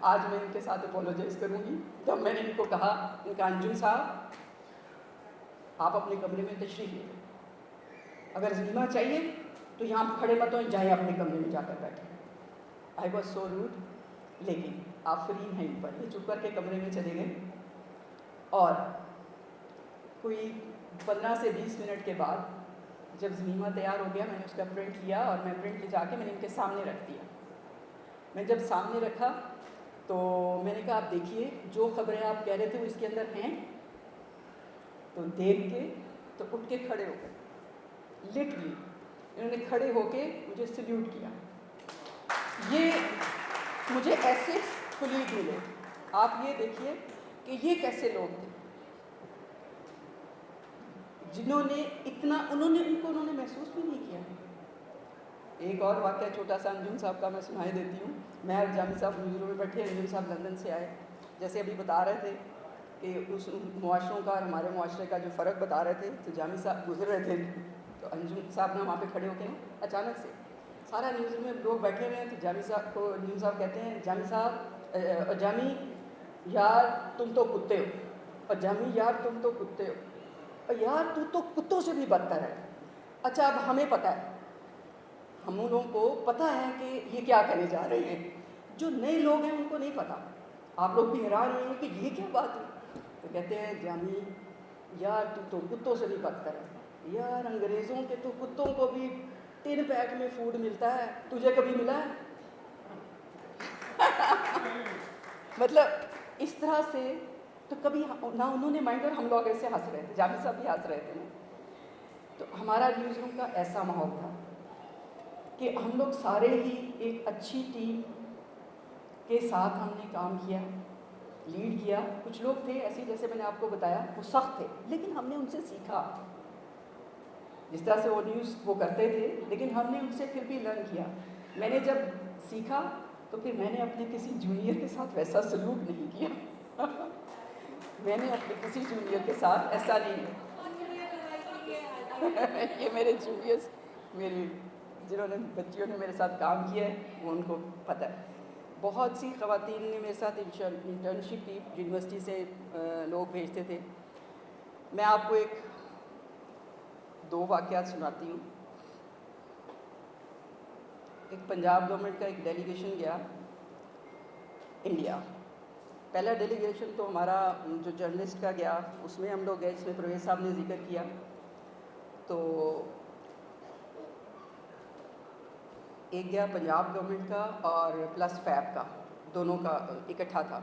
آج میں ان کے ساتھ اپولوجائز کروں گی، جب میں نے ان کو کہا، ان کا انجم صاحب آپ اپنے کمرے میں تشریف لے لیں، اگر ضمیمہ چاہیے تو یہاں کھڑے مت ہوئیں، جائیں اپنے کمرے میں جا کر بیٹھیں۔ آئی واز سو روڈ، لیکن آپ فری ہیں ان پر، یہ چپ کر کے کمرے میں چلے گئے، اور کوئی 15 سے 20 منٹ کے بعد جب ضمیمہ تیار ہو گیا میں نے اس کا پرنٹ لیا اور میں پرنٹ لے جا کے میں نے ان کے سامنے رکھ دیا۔ میں جب سامنے رکھا تو میں نے کہا آپ دیکھیے جو خبریں آپ کہہ رہے تھے وہ اس کے اندر ہیں، تو دیکھ کے تو اٹھ کے کھڑے ہو گئے، لٹرلی انہوں نے کھڑے ہو کے مجھے سلیوٹ کیا۔ یہ مجھے ایسے کلیگ ملے، آپ یہ دیکھیے کہ یہ کیسے لوگ تھے جنہوں نے اتنا انہوں نے محسوس بھی نہیں کیا ایک اور واقعہ چھوٹا سا انجم صاحب کا میں سنائی دیتی ہوں. میں اور جامی صاحب میوزرو میں بیٹھے, انجم صاحب لندن سے آئے. جیسے ابھی بتا رہے تھے کہ اس معاشروں کا اور ہمارے معاشرے کا جو فرق بتا رہے تھے, تو جامی صاحب گزر رہے تھے, تو انجم صاحب نے وہاں پہ کھڑے ہو کے اچانک سے سارا نیوز میں لوگ بیٹھے ہوئے ہیں, تو جامی صاحب کو انجم صاحب کہتے ہیں, جامی صاحب, جامی یار تم تو کتے ہو, اور جامی یار تم تو کتے ہو, اور یار تو کتوں سے بھی بدتر ہے. اچھا اب ہمیں پتہ ہے, ہم لوگوں کو پتہ ہے کہ یہ کیا کہنے جا رہے ہیں, جو نئے لوگ ہیں ان کو نہیں پتہ. آپ لوگ بھی حیران ہوئے کہ یہ کیا بات ہے. تو کہتے ہیں جامی یار تو کتوں سے بھی بدتر ہے, یار انگریزوں کے تو کتوں کو بھی 3 پیک میں فوڈ ملتا ہے, تجھے کبھی ملا ہے؟ مطلب اس طرح سے تو کبھی نہ انہوں نے مائنڈ, اور ہم لوگ ایسے ہنس رہے تھے, جامی صاحب بھی ہنس رہے تھے. تو ہمارا نیوز روم کا ایسا ماحول تھا کہ ہم لوگ سارے ہی ایک اچھی ٹیم کے ساتھ ہم نے کام کیا, لیڈ کیا. کچھ لوگ تھے ایسے جیسے میں نے آپ کو بتایا وہ سخت تھے, لیکن ہم نے ان سے سیکھا. جس طرح سے وہ نیوز وہ کرتے تھے, لیکن ہم نے ان سے پھر بھی لرن کیا. میں نے جب سیکھا تو پھر میں نے اپنے کسی جونیئر کے ساتھ ویسا سلوک نہیں کیا. میں نے اپنے کسی جونیئر کے ساتھ ایسا نہیں یہ میرے جونیئرس, میری جنہوں نے بچیوں نے میرے ساتھ کام کیا ہے وہ ان کو پتہ ہے. بہت سی خواتین نے میرے ساتھ انٹرنشپ کی, یونیورسٹی سے لوگ بھیجتے تھے. میں آپ کو 2 واقعات سناتی ہوں. ایک پنجاب گورنمنٹ کا ایک ڈیلیگیشن گیا انڈیا. پہلا ڈیلیگیشن تو ہمارا جو جرنلسٹ کا گیا, اس میں ہم لوگ گئے, جس میں پرویز صاحب نے ذکر کیا. تو ایک گیا پنجاب گورنمنٹ کا اور پلس فیب کا, دونوں کا اکٹھا تھا.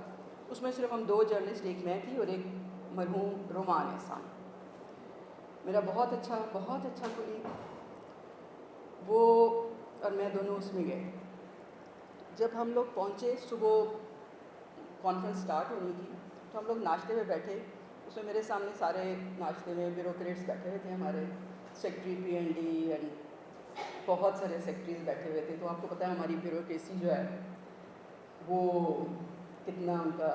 اس میں صرف ہم 2 جرنلسٹ, ایک میں تھی اور ایک مرحوم رومان احسان, میرا بہت اچھا کولیگ. وہ اور میں دونوں اس میں گئے. جب ہم لوگ پہنچے, صبح کانفرنس سٹارٹ ہونی تھی, تو ہم لوگ ناشتے میں بیٹھے. اس میں میرے سامنے سارے ناشتے میں بیوروکریٹس بیٹھے ہوئے تھے, ہمارے سیکٹری PND اینڈ بہت سارے سیکٹریز بیٹھے ہوئے تھے. تو آپ کو پتہ ہے ہماری بیوروکریسی جو ہے وہ کتنا, ان کا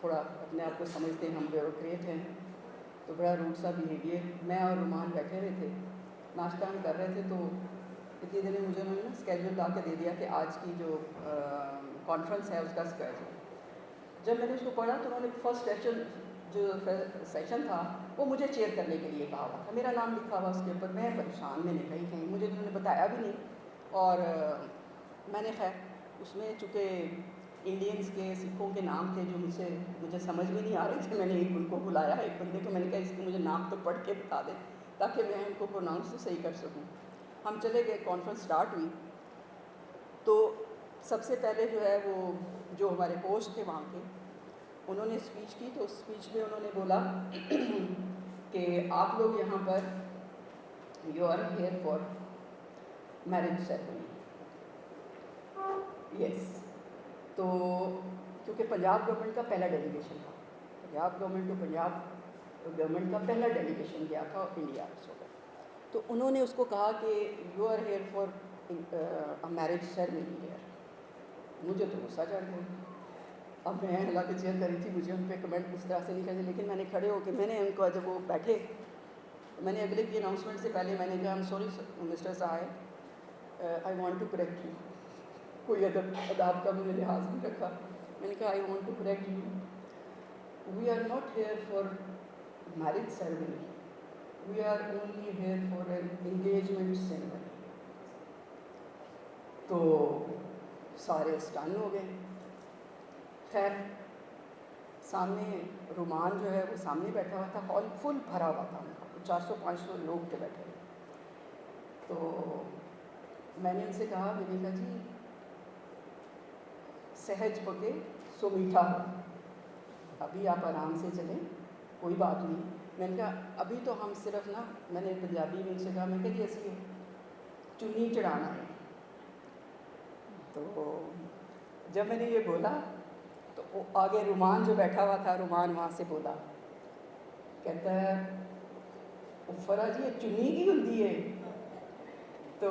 تھوڑا اپنے آپ کو سمجھتے ہیں ہم بیوروکریٹ ہیں, تو بڑا روڈ سا بیہیویئر. میں اور رومان بیٹھے ہوئے تھے, ناشتہ ہم کر رہے تھے. تو اتنی دیر میں مجھے انہوں نے اسکیجول لا کے دے دیا کہ آج کی جو کانفرنس ہے اس کا اسکیجول. جب میں نے اس کو پڑھا تو انہوں نے فرسٹ سیشن تھا وہ مجھے چیئر کرنے کے لیے کہا ہوا تھا. میرا نام لکھا ہوا اس کے اوپر. میں پریشان, میں نے کہیں مجھے انہوں نے بتایا بھی نہیں. اور میں نے خیر اس میں چونکہ انڈینس کے, سکھوں کے نام تھے جو مجھے سمجھ میں نہیں آ رہے تھے, میں نے ایک ان کو بلایا, ایک بندے کو. میں نے کہا اس کے مجھے نام تو پڑھ کے بتا دیں تاکہ میں ان کو پروناؤنس تو صحیح کر سکوں. ہم چلے گئے, کانفرنس سٹارٹ ہوئی. تو سب سے پہلے جو ہے وہ جو ہمارے ہوسٹ تھے وہاں کے, انہوں نے اسپیچ کی. تو اسپیچ میں انہوں نے بولا کہ آپ لوگ یہاں پر you are here for marriage ceremony. Yes. تو کیونکہ پنجاب گورنمنٹ کا پہلا ڈیلیگیشن تھا, پنجاب گورنمنٹ تو پنجاب گورنمنٹ کا پہلا ڈیلیگیشن گیا تھا انڈیا اس وقت. تو انہوں نے اس کو کہا کہ you are here for marriage ceremony here. مجھے تو غصہ چڑھ گیا. اب میں حالانکہ چیئر کری تھی, مجھے ان پہ کمنٹ اس طرح سے نہیں کرتے, لیکن میں نے کھڑے ہو کے میں نے ان کو, جب وہ بیٹھے, میں نے اگلے کی اناؤنسمنٹ سے پہلے میں نے کہا, سوری مسٹر صاحب, I want to correct you. کوئی اداب کا مجھے لحاظ نہیں رکھا. میں نے کہا I want to correct you, we are not here for marriage ceremony, we are only here for an engagement ceremony. تو سارے اسٹن ہو گئے. خیر سامنے رومان جو ہے وہ سامنے بیٹھا ہوا تھا, ہال فل بھرا ہوا تھا, 400-500 لوگ تھے بیٹھے. تو میں نے ان سے کہا, میں نے کہا جی سہج پکے سو میٹھا ہو, ابھی آپ آرام سے چلیں, کوئی بات نہیں. میں نے کہا ابھی تو ہم صرف نا, میں نے پنجابی میں ان سے کہا, میں کہا جی ایسی چنی چڑھانا ہے. تو جب میں نے یہ بولا تو آگے رومان جو بیٹھا ہوا تھا, رومان وہاں سے بولا, کہتا ہے فرا جی یہ چنی کی ہوتی ہے. تو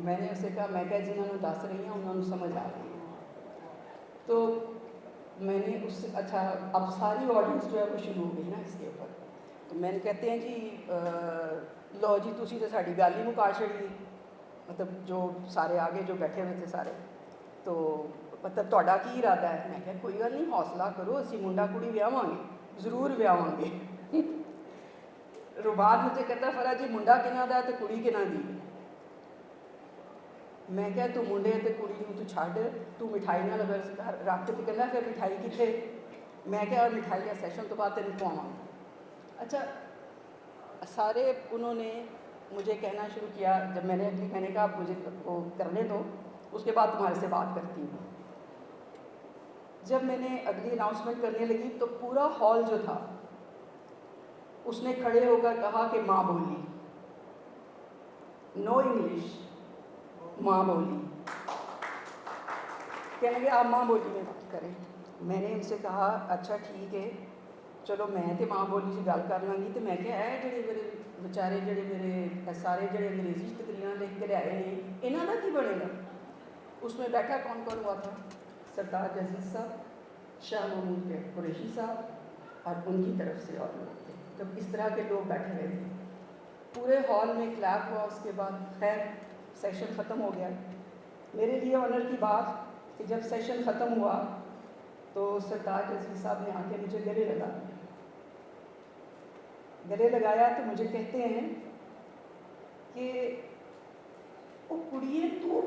میں نے اسے کہا میں کہا جنہوں نے دس رہی ہیں انہوں نے سمجھ آ رہی ہے. تو میں نے اس سے اچھا اب ساری آڈینس جو ہے وہ شروع ہو گئی نا اس کے اوپر. تو میں نے کہتے ہیں جی لو جی تسی تو ساری گل ہی مکا چھڑی, مطلب جو سارے آگے جو بیٹھے ہوئے تھے سارے, تو مطلب تہاڈا کی ارادہ ہے؟ میں کہا کوئی گل نہیں, حوصلہ کرو, اسی منڈا کڑی ویاواں گے, ضرور ویاواں گے. روباد مجھے کہتا فرا جی منڈا کنہ دا تے کڑی کنہ دی؟ میں کہا تو منڈے تے کڑی نوں تو چھڈ, تو مٹھائی نہ لگ رکھ تے کہندا پھر مٹھائی کتنے؟ میں کہا مٹھائی کا سیشن تو بعد تینوں کھواواں. اچھا سارے انہوں نے مجھے کہنا شروع کیا, جب میں نے کہا آپ مجھے وہ کرنے دو, اس کے بعد تمہارے سے بات کرتی ہوں. جب میں نے اگلی اناؤنسمنٹ کرنے لگی تو پورا ہال جو تھا اس نے کھڑے ہو کر کہا کہ ماں بولی, نو انگلش, ماں بولی. کہنے گے آپ ماں بولی میں بات کریں. میں نے ان سے کہا اچھا ٹھیک ہے چلو میں تو ماں بولی سے گل کر لوں گی. تو میں کیا ہے جڑے میرے بیچارے جڑے میرے سارے جڑے انگریزی تقریراں لکھ کے لائے ہیں انہاں دا کی بنے گا؟ اس میں بیٹھا کون کون ہوا تھا؟ سرتاج عزیز صاحب, شاہ محمود قریشی صاحب اور ان کی طرف سے اور لوگ تھے. تو اس طرح کے لوگ بیٹھے ہوئے تھے. پورے ہال میں کلیپ ہوا. اس کے بعد خیر سیشن ختم ہو گیا. میرے لیے آنر کی بات کہ جب سیشن ختم ہوا تو سرتاج عزیز صاحب نے آ کے مجھے گلے لگا دیا. گلے لگایا تو مجھے کہتے ہیں کہ وہ کڑیے تو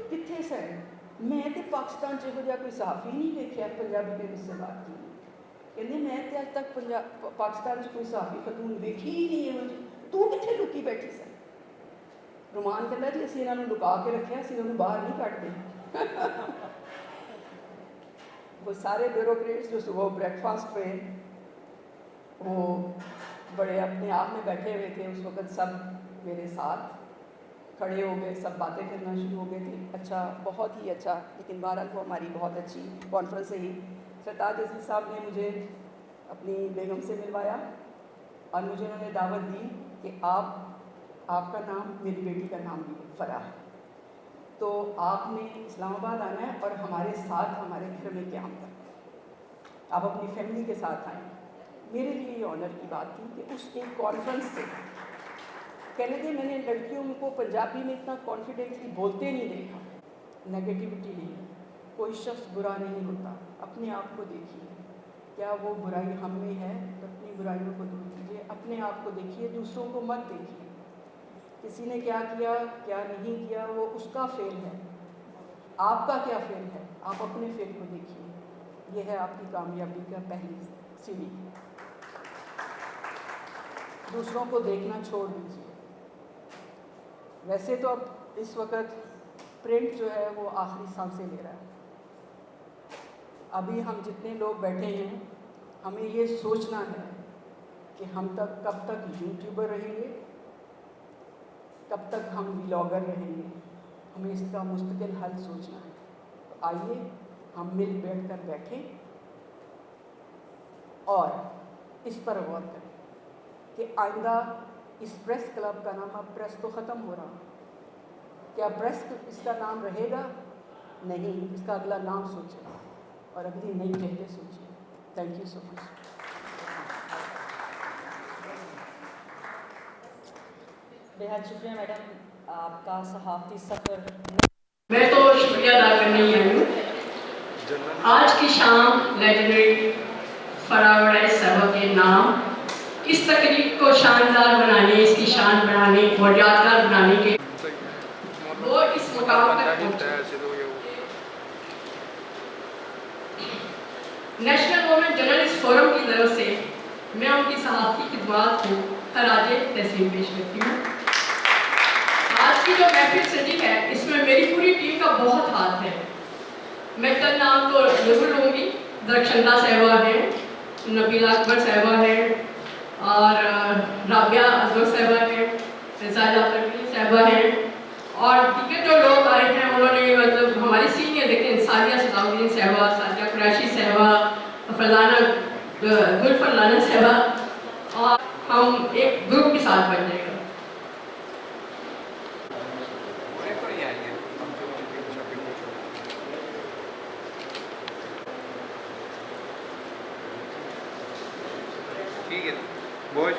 کتنے سے؟ میں تو پاکستان چ یہو جہا کوئی صحافی نہیں دیکھا پنجابی میں مجھ سے بات کی. کہتے میں تو اج تک پاکستان چ کوئی صحافی خاتون ویکھی ہی نہیں ہے, تو کتنے لکی بیٹھی سن؟ رومان کہتا جی اسی انہوں نے لکا کے رکھا, اسی انہوں باہر نہیں کٹتے. وہ سارے بیوروکریٹس جو صبح بریک فاسٹ پہ وہ بڑے اپنے آپ میں بیٹھے ہوئے تھے اس وقت, سب میرے ساتھ کھڑے ہو گئے, سب باتیں کرنا شروع ہو گئے تھے. اچھا بہت ہی اچھا, لیکن بہرحال وہ ہماری بہت اچھی کانفرنس رہی. سرتاج عزیز صاحب نے مجھے اپنی بیگم سے ملوایا اور مجھے انہوں نے دعوت دی کہ آپ کا نام میری بیٹی کا نام بھی فرح ہے, تو آپ نے اسلام آباد آنا ہے اور ہمارے ساتھ ہمارے گھر میں قیام کرنا ہے, آپ اپنی فیملی کے ساتھ آئیں. میرے لیے یہ آنر کی بات تھی کہ اس ایک کانفرنس سے کہنے کہ میں نے لڑکیوں کو پنجابی میں اتنا کانفیڈنٹلی بولتے نہیں دیکھا. نگیٹیوٹی نہیں, کوئی شخص برا نہیں ہوتا, اپنے آپ کو دیکھیے, کیا وہ برائی ہم میں ہے تو اپنی برائیوں کو دور کیجیے, اپنے آپ کو دیکھیے, دوسروں کو مت دیکھیے. کسی نے کیا کیا کیا نہیں کیا وہ اس کا فیل ہے, آپ کا کیا فیل ہے, آپ اپنے فیل کو دیکھیے. یہ ہے آپ کی کامیابی کا پہلی سیڑھی. دوسروں کو دیکھنا چھوڑ دیجیے. ویسے تو اب اس وقت پرنٹ جو ہے وہ آخری سانسیں لے رہا ہے. ابھی ہم جتنے لوگ بیٹھے ہیں ہمیں یہ سوچنا ہے کہ ہم کب تک یوٹیوبر رہیں گے, کب تک ہم ولاگر رہیں گے. ہمیں اس کا مستقل حل سوچنا ہے. تو آئیے ہم مل بیٹھ کر بیٹھیں اور اس پر غور کریں کہ آئندہ اس پریس کلب کا نام, اب پریس تو ختم ہو رہا, کیا پریس اس کا نام رہے گا؟ نہیں, اس کا اگلا نام سوچیں اور اگلی نئی جہدیں سوچیں. تھینک یو سو مچ. بہت شکریہ میڈم, آپ کا صحافتی سفر. میں تو شکریہ ادا کرنے ہی آئی ہوں. آج کی شام لیجنڈری فرح وڑائچ صاحبہ کے نام اس تقریب کو شاندار بنانے, اس کی شان بڑھانے اور یادگار بنانے کے وہ اس مقام تک پہنچے. نیشنل وومن جرنلسٹ فورم کی طرف سے میں ان کی صحافتی خدمات کو خراج تحسین پیش کرتی ہوں. آج کی جو محفل سجی ہے اس میں میری پوری ٹیم کا بہت ہاتھ ہے. میں چند نام تو ضرور لوں گی. درخشندہ صاحبہ ہیں, نبیلہ اکبر صاحبہ ہیں, اور رابعہ ازور صاحبہ ہیں, رضائے پروین صاحبہ ہیں, اور دیگر جو لوگ آئے ہیں انہوں نے مطلب ہماری سینئر دیکھیں سعدیہ صلاح الدین صاحبہ, سعدیہ قریشی صاحبہ, گل فرلانہ صاحبہ, اور ہم ایک گروپ کے ساتھ بن جائے گا. ٹھیک ہے بہت